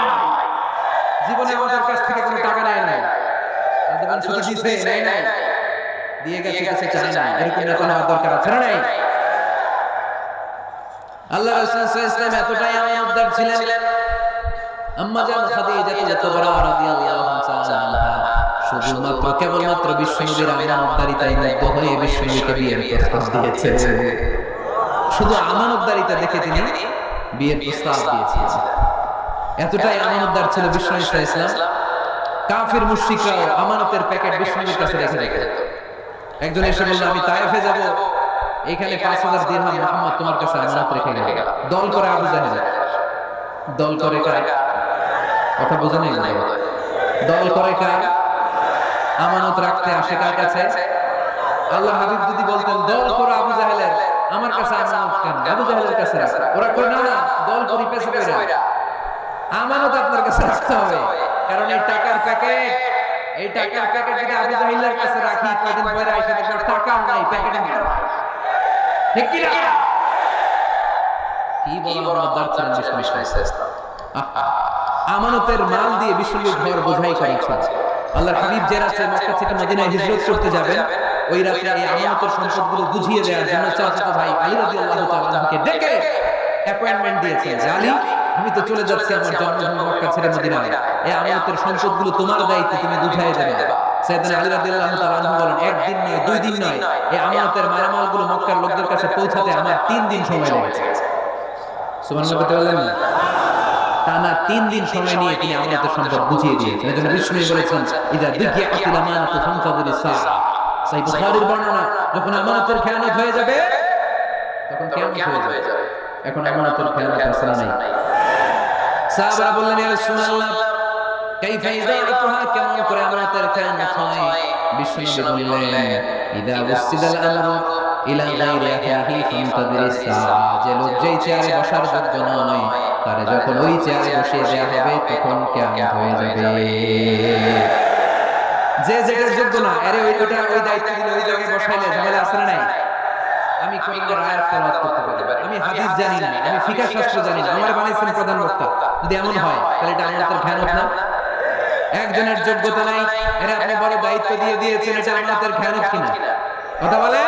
জীবনে আমাদের কাছ থেকে কোনো টাকা নেয় নাই, জীবন শুধু দিয়েছে নেয় নাই, দিয়ে গেছে কিছু চায় না, এরকম নেতা হওয়ার দরকার আছে না নাই? আল্লাহ রাসূল সাল্লাল্লাহু আলাইহি ওয়াসাল্লাম এতটাই আমানতদার ছিলেন, আম্মা জান খাদিজা রাদিয়াল্লাহু তাআলা শুধুমাত্র কেবলমাত্র বিশ্বনবীর আমানতদারিতায় মুগ্ধ হয়ে বিশ্বনবীকে বিয়ের প্রস্তাব দিয়েছে। শুধু আমানতদারিতা দেখে তিনি বিয়ের প্রস্তাব দিয়েছিলেন। এতটাই আমানতদার ছিল বিশ্বনবী সাল্লাল্লাহু আলাইহি ওয়াসাল্লাম, কাফির মুশরিকরাও আমানতের প্যাকেট বিশ্বনবীর কাছে রেখে যেত। একজন এসে বলল, আমি তায়েফে যাব, এখানে 5000 দিরহাম মুহাম্মদ তোমার কাছে আমানত রেখে গেল। দল করে আবু জাহেল, দল করে কার কথা বোঝা নেই, দল করে কার? আমানত রাখতে আসে কার কাছে? আল্লাহ হাবিব যদি বলতেন দল করে আবু জাহেলের, আমার কাছে আমানত কেন, আবু জাহেলের কাছে রাখ, ওরা কই না না দল করি পেছে কইরা। আমানত আপনার কাছে রাখতে হবে, কারণ এই টাকার প্যাকেট যদি আবু জাহিলের কাছে রাখি, কয়দিন পরে আইসা দেখো টাকাও নাই, প্যাকেটে নাই। ঠিক কি না? কি বড় দরকার আমানতের মাল দিয়ে বিশ্বনবীর ঘর বোঝাই করেছে। আল্লাহর হাবিব যে রাতে মক্কা থেকে মদিনায় হিজরত করতে যাবেন, ওই রাতে এই আমানতের সম্পদগুলো বুঝিয়ে দেওয়ার জন্য চাচাতো ভাই আলী রাদিয়াল্লাহু তাআলা আনহুকে ডেকে অ্যাপয়েন্টমেন্ট দিয়েছেন যে আলী, আমি তো চলে যাচ্ছি আমার জন্মভূমি মক্কা ছেড়ে মদিনায়, এই আমানতের সম্পদগুলো তোমার দায়িত্ব, তুমি বুঝাই দেবে। সাইয়েদনা আলী রাদিয়াল্লাহু তাআলা আনহু বলেন, একদিন নয়, 2 দিন নয়, এই আমানতের মালামালগুলো মক্কার লোকদের কাছে পৌঁছাতে আমার 3 দিন সময় লেগেছে। সুবহানাল্লাহ বলতে পারলেন না? টানা 3 দিন সময় নিয়ে তিনি আমানতের সম্পদ বুঝিয়ে দিয়েছেন। এজন্য বিষ্ণু বলেছেন, ইদা দুকিয়াতিল আমানাতু ফানতাযিরিস সাআ। সহিহ বুখারীর বর্ণনা, যখন আমানতের খেয়ানত হয়ে যাবে তখন কিয়ামত হয়ে যাবে। এখন আমানতের খেয়ানত আছে না নাই? সাহাবারা বললেন, ইয়া রাসূলুল্লাহ কাইফা ইদাআতুহা, কেমন করে আমানতের খেয়ানত হয়? বিষ্ণু বললেন, ইদা উসিদাল আমরু ইলা গায়রি আহলিহি ফানতাযিরিস সাআ। যে লোক যেই চেয়ারে বসার যোগ্য নয়, তারে যখন ওই চেয়ারে বসিয়ে দেয়া হবে তখন কিয়ামত হয়ে যাবে। যে যেটার যোগ্য না, আরে ওই দায়িত্ব দিলে ওই জায়গায় বসাইলে ঝামেলা আছে না নাই? আমি কোরআনের আয়াত তেলাওয়াত করতে পারি, আমি হাদিস জানি না, আমি ফিকহ শাস্ত্র জানি না, আমার বানাইছেন প্রধান বক্তা, যদি এমন হয় তাহলে এটা আমানতের খেয়ানত না? একজনের যোগ্যতা নাই, এরা আপনি বড় দায়িত্ব দিয়ে দিয়েছেন, এটা আমানতের খেয়ানত কিনা? কথা বলে।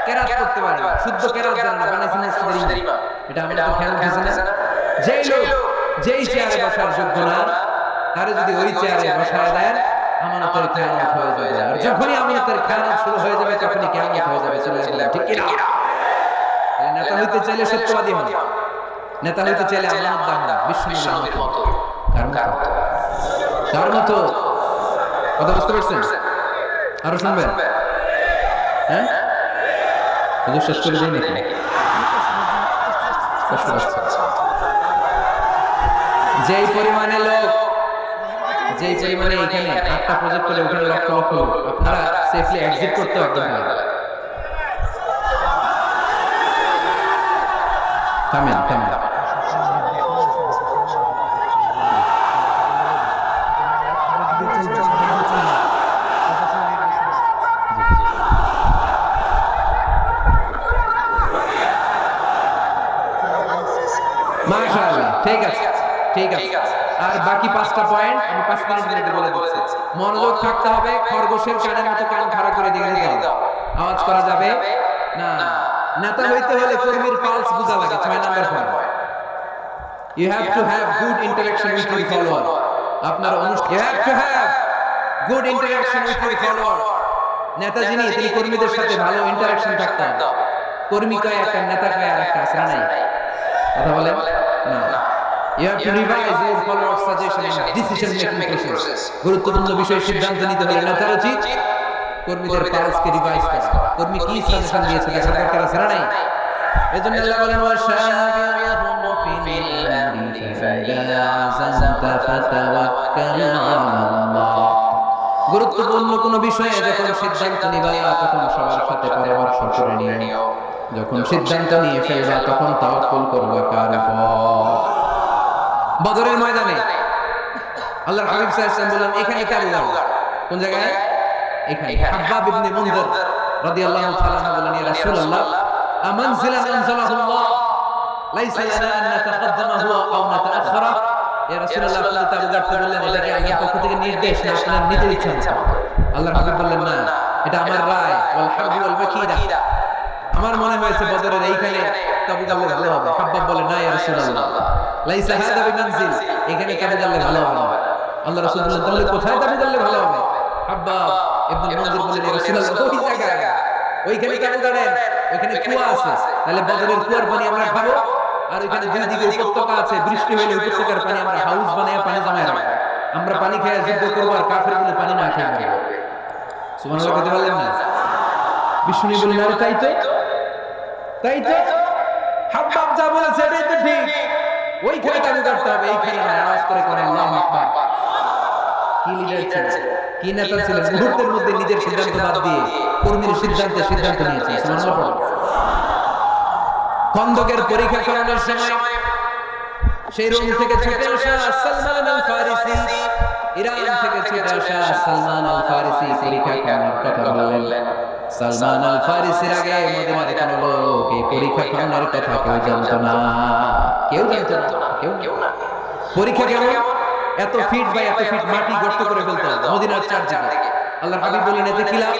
কেরাত করতে পারে, শুদ্ধ কেরাত জানে না, বানাইছেন মসজিদের ইমাম, এটা আমানতের খেয়ানত আছে না? যেই লোক যেই চেয়ারে বসার যোগ্য না, তারে যদি ওই চেয়ারে বসায় দেন, আমানতের খেয়ানত হয়ে যাবে। আর যখনই আমানতের খেয়ানত শুরু হয়ে যাবে তখনই কিয়ামত হয়ে যাবে। চিল্লাচিল্লা ঠিক কি না? তাহলে নেতা হইতে চাইলে সত্যবাদী হন, নেতা হইতে চাইলে আমানতদার হন, বিশ্বনবীর মতো। কার মতো? কথা বুঝতে পারছেন? আরো শুনবেন? হ্যাঁ, হুজুর শেষ করে দেই নাকি? যেই পরিমাণে লোক, যেই পরিমাণে এখানে 8টা প্রজেক্ট করে ওখানে লক্ষ লক্ষ লোক, আপনারা সেফলি এক্সিট করতে একদম পারবেন। থামেন। মাশাআল্লাহ, ঠিক আছে। আর বাকি 5টা পয়েন্ট আমি 5 মিনিটের মধ্যে বলে দিচ্ছি। মনোযোগ থাকতে হবে, খরগোশের কানের মতো কান খাড়া করে দিয়ে দিতে হবে, আওয়াজ করা যাবে না। নেতা হইতে হলে কর্মীর পালস বুঝা লাগে। 6 number point, you have to have good interaction with your follower. আপনার you have to have good interaction with your follower. নেতা যিনি, তিনি কর্মীদের সাথে ভালো ইন্টারঅ্যাকশন থাকতে হবে। কর্মী কয় একটা, নেতা কয় আরেকটা, আছে না নাই? কথা বলেন না। You have to revise your followers' suggestion and decision making process. গুরুত্বপূর্ণ বিষয় সিদ্ধান্ত নিতে হলে নেতার উচিত কর্মীদের পালসকে রিভাইজ করা। কর্মী কি সাজেশন দিয়েছে দেখার দরকার আছে না নাই? এজন্য আল্লাহ বলেন, ওয়াশাবিরহুম ফিল আমরি ফাইদা আযামতা ফাতাওয়াক্কাল আলাল্লাহ। গুরুত্বপূর্ণ কোন বিষয়ে যখন সিদ্ধান্ত নিবা তখন সবার সাথে পরামর্শ করে নিও। যখন সিদ্ধান্ত নিয়ে ফেলবা তখন তাওয়াক্কুল করবা কার উপর? বদরের ময়দানে আল্লাহর হাবিব সাল্লাল্লাহু আলাইহি ওয়াসাল্লাম বলেন, এখানে কাবু কোন জায়গায়? এখানে। হাব্বাব ইবনে মুনযির রাদিয়াল্লাহু তাআলা বলেন, ইয়া রাসূলুল্লাহ আমানজিলান আনজালাহুল্লাহ লাইসা লানা আন নাতাকদ্দামাহু আও নাতাআখারা। ইয়া রাসূলুল্লাহ, আপনি তাবু গাড়তে বললেন, এটা কি আল্লাহর পক্ষ থেকে নির্দেশ না আপনার নিজের ইচ্ছা? আল্লাহর হাবিব বললেন, না, এটা আমার রায়। ওয়াল হারবু ওয়াল মাকিদা, আমার মনে হয়েছে বদরের এইখানে তাবু গাড়লে ভালো হবে। হাব্বাব বলে, না ইয়া রাসূলুল্লাহ, লাইসা হাদা বিমানজিল, এখানে তাবু গাড়লে ভালো হবে না। আল্লাহ রাসূল বললেন, তাহলে কোথায় তাবু গাড়লে ভালো হবে? হাব্বাব ইবনে মুনযির বললেন, ইয়া রাসূলুল্লাহ, ওই জায়গায়, ওইখানে তাবু গাড়েন, ওইখানে কুয়া আছে, তাহলে বদরের কুয়ার পানি আমরা খাবো, আর ওইখানে দুই দিকে উপত্যকা আছে, বৃষ্টি হলে উপত্যকার পানি আমরা হাউস বানায় পানি জমায় রাখবো, আমরা পানি খেয়ে যুদ্ধ করবো, আর কাফেরগুলো পানি না খেয়ে মরবে। সুবহানাল্লাহ বলতে পারলেন না? বিষ্ণু বললেন, আরে তাই তো হাব্বাব যা বলেছে এটাই তো ঠিক, ওইখানে তাবু গাড়তে হবে, এইখানে না। আওয়াজ করে করে আল্লাহু আকবার। কি লিডার ছিলেন, কি নেতা ছিলেন, মুহূর্তের মধ্যে নিজের সিদ্ধান্ত বাদ দিয়ে কর্মীর সিদ্ধান্ত নিয়েছেন। সুবহানাল্লাহ। খন্দকের পরীক্ষা করানোর সময় সেই রোম থেকে ছুটে আসা সালমান আল ফারিসি, ইরান থেকে ছুটে আসা সালমান আল ফারিসি পরীক্ষা খাওয়ানোর কথা বললেন। সালমান আল ফারিসির আগে মদিনার কোনো লোক এই পরীক্ষা খাওয়ানোর কথা কেউ জানতো না, কেউ জানতো না, কেউ না। পরীক্ষা কেমন? এত ফিট বাই এত ফিট মাটি গর্ত করে ফেলতে হবে মদিনার চারদিকে। আল্লাহর হাবিব বলেন এতে কি লাভ?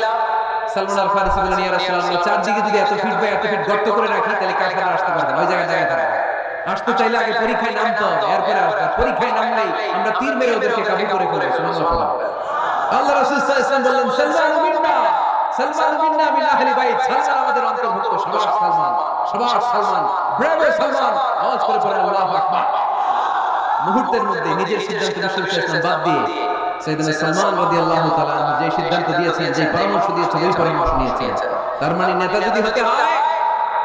সালমান আল ফারিসি বলেন ইয়া রাসূলুল্লাহ, চারদিকে যদি এত ফিট বাই এত ফিট গর্ত করে রাখি তাহলে কাফেররা আসতে পারবে না, ওই জায়গায় দাঁড়িয়ে থাকবে। আসতে চাইলে আগে পরীক্ষায় নামতে হবে, এরপরে আসবে। পরীক্ষায় নামলেই আমরা তীর মেরে ওদেরকে কাবু করে ফেলবো। সুবহানাল্লাহ। আল্লাহ রাসূল সাল্লাল্লাহু আলাইহি ওয়াসাল্লাম বললেন সালমান মিন্না, সালমান মিন্না মিন আহলি বাইত, সালমান আমাদের অন্তর্ভুক্ত। শাবাশ সালমান, শাবাশ সালমান, ব্রাভো সালমান। আওয়াজ করে পড়েন আল্লাহু আকবার। মুহূর্তের মধ্যে নিজের সিদ্ধান্ত রাসূল বাদ দিয়ে সাইয়েদনা সালমান রাদিয়াল্লাহু তাআলা আনহু যে সিদ্ধান্ত দিয়েছেন, যে পরামর্শ দিয়েছেন, ওই পরামর্শ নিয়েছেন। তার মানে নেতা যদি হতে হয়,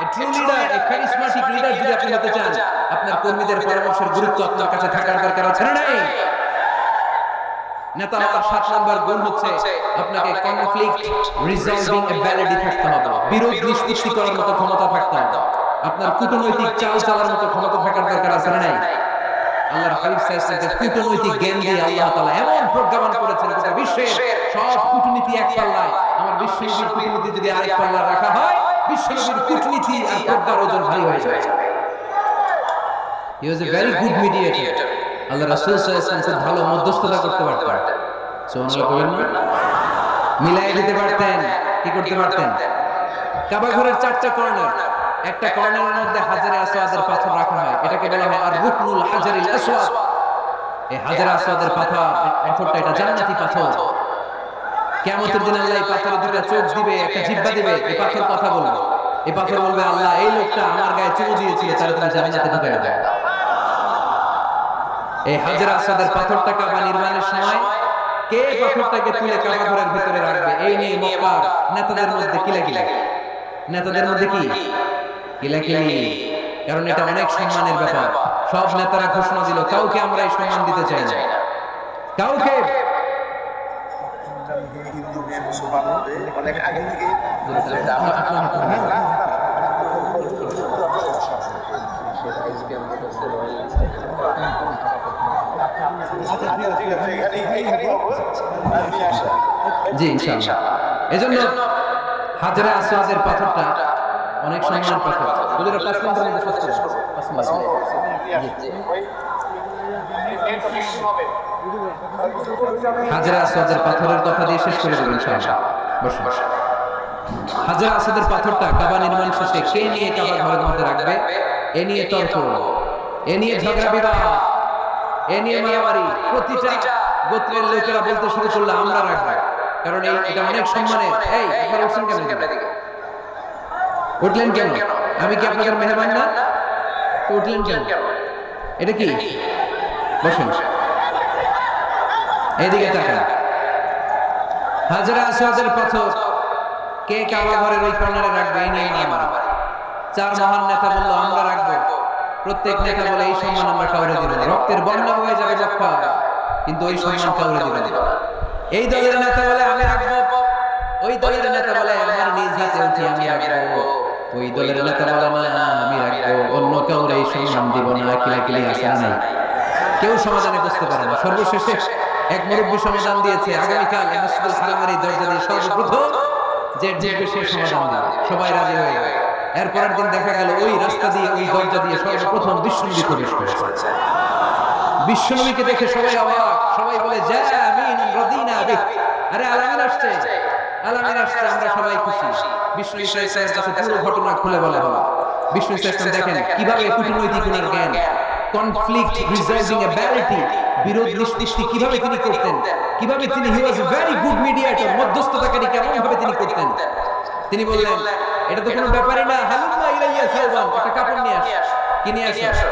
a true leader, a charismatic leader যদি আপনি হতে চান, আপনার কর্মীদের পরামর্শের গুরুত্ব আপনার কাছে থাকার দরকার আছে না নাই? নেতা হওয়ার 7 নাম্বার গুণ হচ্ছে আপনাকে কনফ্লিক্ট রিজলভিং অ্যাবিলিটি থাকতে হবে, বিরোধ নিষ্পত্তি করার মতো ক্ষমতা থাকতে হবে, আপনার কূটনৈতিক চাল চালার মতো ক্ষমতা থাকার দরকার আছে না নাই? আল্লাহর হাবিব সাল্লাল্লাহু আলাইহি ওয়াসাল্লাম কূটনৈতিক জ্ঞান দিয়ে আল্লাহ তাআলা এমন প্রজ্ঞাবান করেছেন গোটা বিশ্বের সব কূটনীতি এক পাল্লায়। আমার বিশ্বনবীর কূটনীতি যদি আরেক পাল্লা রাখা হয়, বিশ্বনবীর কূটনীতি আর প্রজ্ঞার ওজন ভারী হয়ে যাবে। He was a very good mediator. আল্লাহ রাসূল সাল্লাল্লাহু আলাইহি ওয়াসাল্লাম ভালো মধ্যস্থতা করতে পারতেন। সুবহানাল্লাহ বলেন না? মিলাই দিতে পারতেন। কি করতে পারতেন? কাবা ঘরের 4টা কর্নার, একটা কর্নারের মধ্যে হাজারে আসওয়াদের পাথর রাখা হয়, এটাকে বলা হয় আর রুকনুল হাজারিল আসওয়াদ। এই হাজারে আসওয়াদের পাথরটা এটা জান্নাতি পাথর। কিয়ামতের দিন আল্লাহ এই পাথরে দুটো চোখ দিবে, একটা জিহ্বা দিবে, এই পাথর কথা বলবে। এই পাথর বলবে আল্লাহ এই লোকটা আমার গায়ে চুমু দিয়েছিল, তাহলে তুমি জান্নাতে ঢুকিয়ে দাও। এই হাজারে আসওয়াদের পাথরটা কাবা নির্মাণের সময় কে পাথরটাকে তুলে কাবা ঘরের ভিতরে রাখবে, এই নিয়ে মক্কার নেতাদের মধ্যে কিলাকিলি। নেতাদের মধ্যে কি কিলাকিলি, কারণ এটা অনেক সম্মানের ব্যাপার। সব নেতারা ঘোষণা দিল কাউকে আমরা এই সম্মান দিতে চাই না, কাউকে। অনেক আগে থেকে জি ইনশাআল্লাহ। এজন্য হাজরে আসওয়াদের পাথরটা অনেক সম্মানের পাথর। হুজুর 5 মিনিটের মধ্যে শেষ করব। 5 মিনিট। জি হাজরে আসওয়াদের পাথরের কথা দিয়ে শেষ করে দেব ইনশাআল্লাহ। বসুন। হাজরে আসওয়াদের পাথরটা কাবা নির্মাণ শেষে কে নিয়ে কাবা ঘরের মধ্যে রাখবে, এ নিয়ে তর্ক, এ নিয়ে ঝগড়া বিবাদ, এ নিয়ে মারামারি। প্রতিটা গোত্রের লোকেরা বলতে শুরু করলো আমরা রাখবো, কারণ এটা অনেক সম্মানের। এই একবার উঠছেন কেন? উঠলেন কেন? আমি কি আপনাদের মেহমান না? তো উঠলেন কেন? এটা কি? বসুন, এদিকে তাকান। হাজরে আসওয়াদের পাথর কে কাবা ঘরের ওই কর্নারে রাখবে, এই নিয়ে মারামারি। 4 মহান নেতা বলল আমরা রাখবো। প্রত্যেক নেতা বলে এই সম্মান আমরা কাউরে দিব না, রক্তের বন্যা হয়ে যাবে মক্কা, কিন্তু ওই সম্মান কাউরে দিব না। এই দলের নেতা বলে আমি রাখবো, ওই দলের নেতা বলে আমার নিজ হাতে উঠি আমি রাখবো, ওই দলের নেতা বলে না আমি রাখবো, অন্য কাউরে এই সম্মান দিব না। কিলাকিলি আছে না? কেউ সমাধানে বসতে পারে না। সর্বশেষে এক মুরব্বী সমাধান দিয়েছে, আগামীকাল মসজিদুল হারামের এই দরজা দিয়ে সর্বপ্রথম যে জিতবে সে সমাধান দিবে। সবাই রাজি হয়ে গেল। এরপরের দিন দেখা গেল ওই রাস্তা দিয়ে, ওই দরজা দিয়ে সর্বপ্রথম বিশ্বনবী প্রবেশ করেছে। বিশ্বনবীকে দেখে সবাই অবাক, সবাই বলে যা আমিন রাদিনা বিহ। আরে আলামিন আসছে, আলামিন আসছে, আমরা সবাই খুশি। বিশ্বনবী সাল্লাল্লাহু আলাইহি ওয়াসাল্লাম কাছে পুরো ঘটনা খুলে বলা হলো। বিশ্বনবী সাল্লাল্লাহু আলাইহি ওয়াসাল্লাম দেখেন কিভাবে কূটনৈতিক গুণের জ্ঞান, কনফ্লিক্ট রিজলভিং অ্যাবিলিটি, বিরোধ নিষ্পত্তি কিভাবে তিনি করতেন, কিভাবে তিনি হি ওয়াজ ভেরি গুড মিডিয়েটর, মধ্যস্থতাকারী কেমন ভাবে তিনি করতেন। তিনি বললেন এটা তো কোনো ব্যাপারই না, হালুম্মা ইলাইয়া সাওবান, একটা কাপড় নিয়ে আস। কি নিয়ে আসো?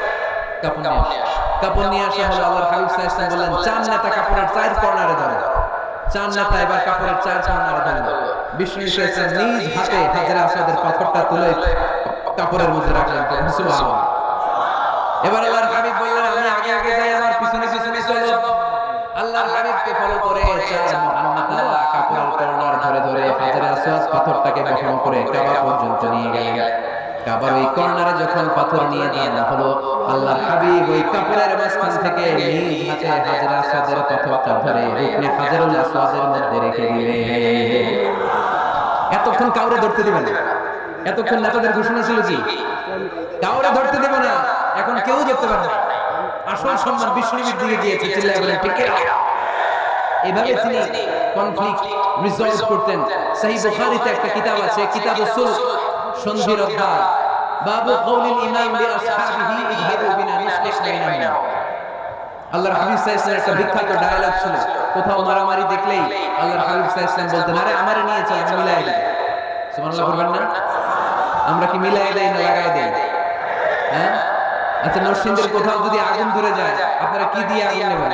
কাপড় নিয়ে আস। কাপড় নিয়ে আসা হলো। আল্লাহর হাবিব সাল্লাল্লাহু আলাইহি ওয়াসাল্লাম বললেন 4 নেতা কাপড়ের 4 কর্নারে ধরে। 4 নেতা এবার কাপড়ের 4 কর্নারে ধরে। বিশ্বনবী সাল্লাল্লাহু আলাইহি ওয়াসাল্লাম নিজ হাতে হাজরে আসওয়াদের পাথরটা তুলে কাপড়ের মধ্যে রাখলেন। সুবহানাল্লাহ। এবার আল্লাহর হাবিব বললেন আমি আগে আগে যাই, আমার পিছনে পিছনে চলো। আল্লাহর হাবিবকে ফলো করে 4 মহান নেতা কাপড়ের কর্নার ধরে ধরে হাজরে আসওয়াদ পাথরটাকে বহন করে কাবা পর্যন্ত নিয়ে গেলেন। আবার ওই কর্নারে যখন পাথর নিয়ে দেওয়া হলো, আল্লাহর হাবিব ওই কাপড়ের মাঝখান থেকে নিজ হাতে হাজর আসওয়াদের পাথরটা ধরে রুকনে হাজরুল আসওয়াদের মধ্যে রেখে দিলেন। এতক্ষণ কাউরে ধরতে দিবে না, এতক্ষণ নেতাদের ঘোষণা ছিল কি কাউরে ধরতে দেবে না, এখন কেউ ধরতে পারবে না। আসল সম্মান বিশ্বনবীর দিকে গিয়েছে, চিল্লায় বলেন ঠিক কিনা? এভাবে তিনি কনফ্লিক্ট রিজলভ করতেন। সহিহ বুখারীতে একটা কিতাব আছে, কিতাবুস সুলহ, সন্ধির অধ্যায়, বাবু কওলিল ইমাম লিআসহাবিহি ইযহাবু বিনা নুসলিহ বাইনাহুম। আল্লাহর হাবিব সাল্লাল্লাহু আলাইহি ওয়াসাল্লাম একটা বিখ্যাত ডায়ালগ ছিল, কোথাও মারামারি দেখলেই আল্লাহর হাবিব সাল্লাল্লাহু আলাইহি ওয়াসাল্লাম বলতেন, আরে আমারে নিয়ে চল, আমি মিলাই দেই। সুবহানাল্লাহ বলবেন না? আমরা কি মিলাই দেই না লাগাই দেই? হ্যাঁ, আচ্ছা নরসিংদীর কোথাও যদি আগুন ধরে যায়, আপনারা কি দিয়ে আগুন নেবেন?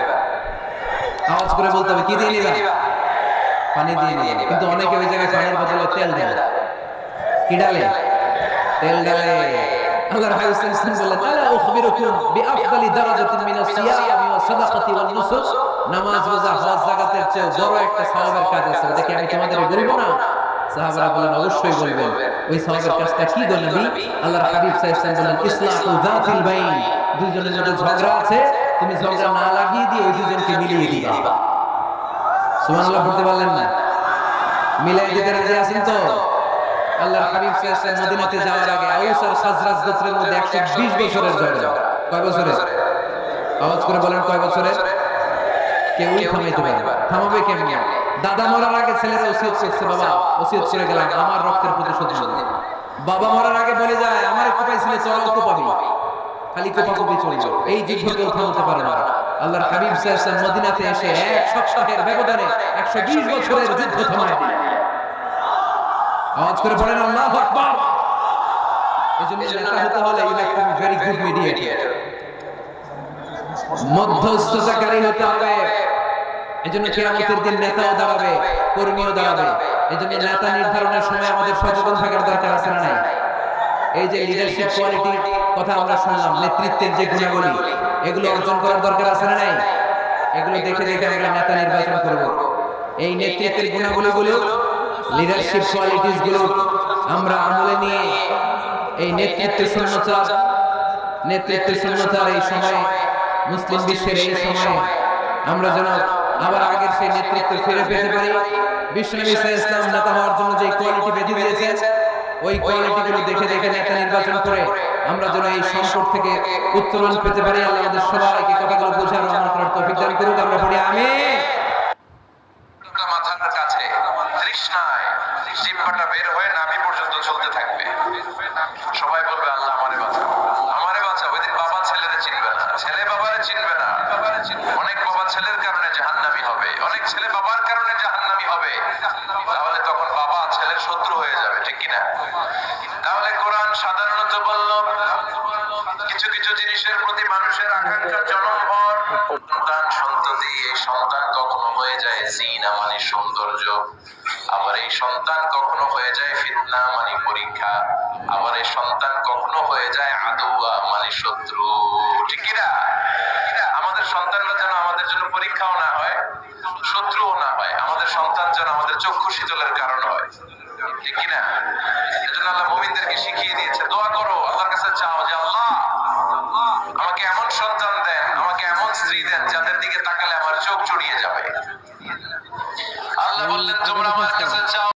আওয়াজ করে বলতে হবে, কি দিয়ে নেবেন? পানি দিয়ে নেবেন। কিন্তু অনেকে ওই জায়গায় পানির বদলে তেল দেয়। কি ডালে? তেল ডালে। আল্লাহর হাবিব সাল্লাল্লাহু আলাইহি ওয়াসাল্লাম বললেন, আলা উখবিরুকুম বিআফদালি দারাজাতিন মিনাস সিয়ামি ওয়াস সাদাকাতি ওয়ান নুসুক। নামাজ, রোজা, হজ, যাকাতের চেয়ে বড় একটা সওয়াবের কাজ আছে, ওটা কি আমি তোমাদের বলবো না? সাহাবারা বলেন, অবশ্যই বলবেন। ওই সওয়াবের কাজটা কি গো নবী? আল্লাহর হাবিব সাল্লাল্লাহু আলাইহি ওয়াসাল্লাম বলেন, ইসলাহু যাতিল বাইন। দুইজনের মধ্যে ঝগড়া আছে, তুমি ঝগড়া না লাগিয়ে দিয়ে ওই দুইজনকে মিলিয়ে দিবা। সুবহানাল্লাহ বলতে পারলেন না? মিলাই দিতে রাজি আছেন তো? আল্লাহর হাবিব সাল্লাল্লাহু আলাইহি ওয়াসাল্লাম মদিনাতে যাওয়ার আগে আউস আর খাজরাজ গোত্রের মধ্যে 120 বছরের ঝগড়া। কয় বছরের? আওয়াজ করে বলেন, কয় বছরের? কেউই থামাইতে পারবে না। থামাবে কেমনে? দাদা মরার আগে ছেলেরা ওসিয়ত করছে, বাবা ওসিয়ত করে গেলাম আমার রক্তের প্রতিশোধ নেব। বাবা মরার আগে বলে যায়, আমার কোপাইছিলে চলাও তো পাবি, খালি কোপাকুপি চলছে। এই যুদ্ধ কেউ থামাতে পারে না। আল্লাহর হাবিব সাল্লাল্লাহু আলাইহি ওয়াসাল্লাম মদিনাতে এসে এক সপ্তাহের ব্যবধানে 120 বছরের যুদ্ধ থামায় দিলেন। আওয়াজ করে বলেন আল্লাহু আকবার। এজন্য নেতা হতে হলে you have to be very good mediator, মধ্যস্থতাকারী হতে হবে। এজন্য কিয়ামতের দিন নেতাও দাঁড়াবে, কর্মীও দাঁড়াবে। এজন্য নেতা নির্ধারণের সময় আমাদের সচেতন থাকার দরকার আছে না নাই? এই যে লিডারশিপ কোয়ালিটির কথা আমরা শুনলাম, নেতৃত্বের যে গুণাবলী, এগুলো অর্জন করার দরকার আছে না নাই? এগুলো দেখে দেখে আমরা নেতা নির্বাচন করব। এই নেতৃত্বের গুণাবলীগুলো, লিডারশিপ কোয়ালিটিস গুলো আমরা আমলে নিয়ে এই নেতৃত্বের শূন্যতার এই সময়, মুসলিম বিশ্বের এই সময় আমরা যেন আবার আগের সেই নেতৃত্ব ফিরে পেতে পারি। বিশ্বনবী সাল্লাল্লাহু আলাইহি ওয়াসাল্লাম নেতা হওয়ার জন্য যে কোয়ালিটি বেঁধে দিয়েছেন, ওই কোয়ালিটিগুলো দেখে দেখে নেতা নির্বাচন করে আমরা যেন এই সংকট থেকে উত্তরণ পেতে পারি। আল্লাহ আমাদের সবাইকে কথাগুলো বোঝার ও আমল করার তৌফিক দান করুক। আমরা পড়ি আমিন। মাথার কাছে তৃষ্ণায় জিহ্বাটা বের হয়ে নাভি পর্যন্ত চলতে থাকবে। সবাই বলবে, আল্লাহ আমারে বাঁচাও, আমারে বাঁচাও। ওই দিন বাবা ছেলেরে চিনবে না, ছেলে বাবারে চিনবে না। অনেক বাবা ছেলের কারণে জাহান্নামী হবে, অনেক ছেলে বাবার কারণে জাহান্নামী হবে। তাহলে তখন বাবা ছেলের শত্রু হয়ে যাবে, ঠিক কিনা? তাহলে কোরআন সাধারণত বলল, কিছু কিছু জিনিসের প্রতি মানুষের আকাঙ্ক্ষা জন্মভর। সন্তান, সন্ততি, এই সন্তান কখনো হয়ে যায় জিনা মানে সৌন্দর্য, আবার এই সন্তান কখনো হয়ে যায় ফিতনা মানে পরীক্ষা, আবার এই সন্তান কখনো হয়ে যায় আদুয়া মানে শত্রু, ঠিক কিনা? আমাদের সন্তানরা যেন আমাদের জন্য পরীক্ষাও না হয়, শত্রুও না হয়। আমাদের সন্তান যেন আমাদের চক্ষু শীতলের কারণ হয়, ঠিক কিনা? এজন্য আল্লাহ মুমিনদেরকে শিখিয়ে দিয়েছে, দোয়া করো, আল্লাহর কাছে চাও যে আল্লাহ আমাকে এমন সন্তান দেন, আমাকে এমন স্ত্রী দেন যাদের দিকে তাকালে আমার চোখ জুড়িয়ে যাবে। আল্লাহ বললেন, তোমরা আমার কাছে চাও।